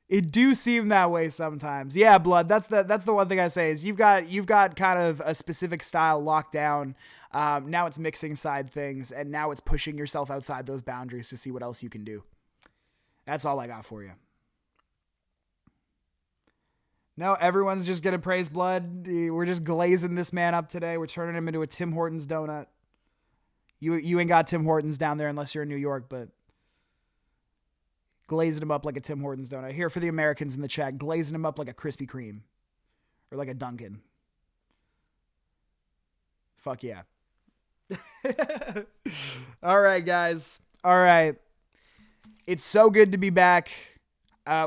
Speaker 1: It do seem that way sometimes. Yeah, Blood. That's the one thing I say is you've got kind of a specific style locked down. Now it's mixing side things, and now it's pushing yourself outside those boundaries to see what else you can do. That's all I got for you. No, everyone's just going to praise Blood. We're just glazing this man up today. We're turning him into a Tim Hortons donut. You ain't got Tim Hortons down there unless you're in New York, but glazing him up like a Tim Hortons donut. Here for the Americans in the chat, glazing him up like a Krispy Kreme or like a Dunkin'. Fuck yeah. All right, guys. All right. It's so good to be back.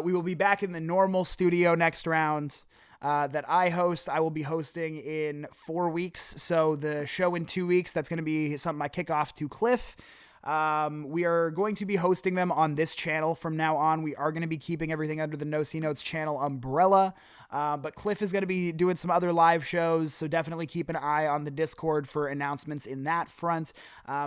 Speaker 1: We will be back in the normal studio next round that I host. I will be hosting in 4 weeks. So the show in 2 weeks, that's going to be something I kick off to Cliff. We are going to be hosting them on this channel from now on. We are going to be keeping everything under the NoCNotes channel umbrella. But Cliff is going to be doing some other live shows, so definitely keep an eye on the Discord for announcements in that front.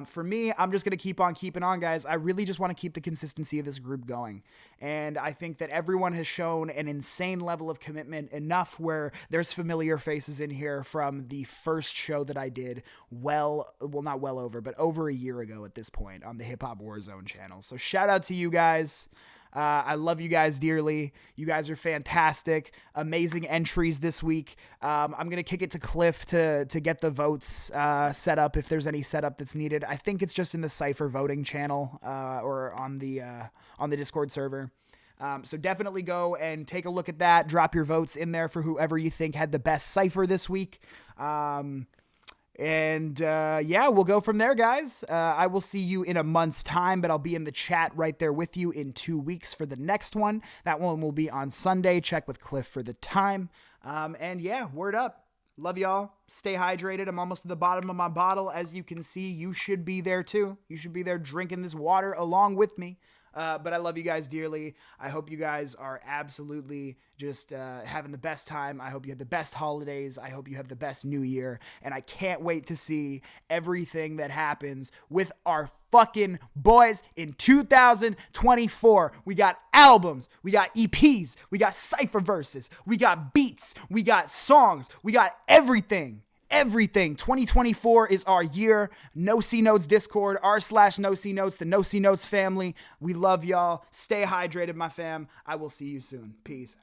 Speaker 1: For me, I'm just going to keep on keeping on, guys. I really just want to keep the consistency of this group going. And I think that everyone has shown an insane level of commitment, enough where there's familiar faces in here from the first show that I did not well over, but over a year ago at this point on the Hip Hop Warzone channel. So shout out to you guys. I love you guys dearly. You guys are fantastic. Amazing entries this week. I'm going to kick it to Cliff to get the votes set up if there's any setup that's needed. I think it's just in the Cypher voting channel or on the Discord server. So definitely go and take a look at that. Drop your votes in there for whoever you think had the best Cypher this week. And yeah, we'll go from there, guys. I will see you in a month's time, but I'll be in the chat right there with you in 2 weeks for the next one. That one will be on Sunday. Check with Cliff for the time. And yeah, word up. Love y'all. Stay hydrated. I'm almost to the bottom of my bottle. As you can see, you should be there too. You should be there drinking this water along with me. But I love you guys dearly. I hope you guys are absolutely just having the best time. I hope you have the best holidays. I hope you have the best new year. And I can't wait to see everything that happens with our fucking boys in 2024. We got albums. We got EPs. We got cypher verses. We got beats. We got songs. We got everything. Everything. 2024 is our year. NoCNotes Discord, r/NoCNotes, the NoCNotes family. We love y'all. Stay hydrated, my fam. I will see you soon. Peace.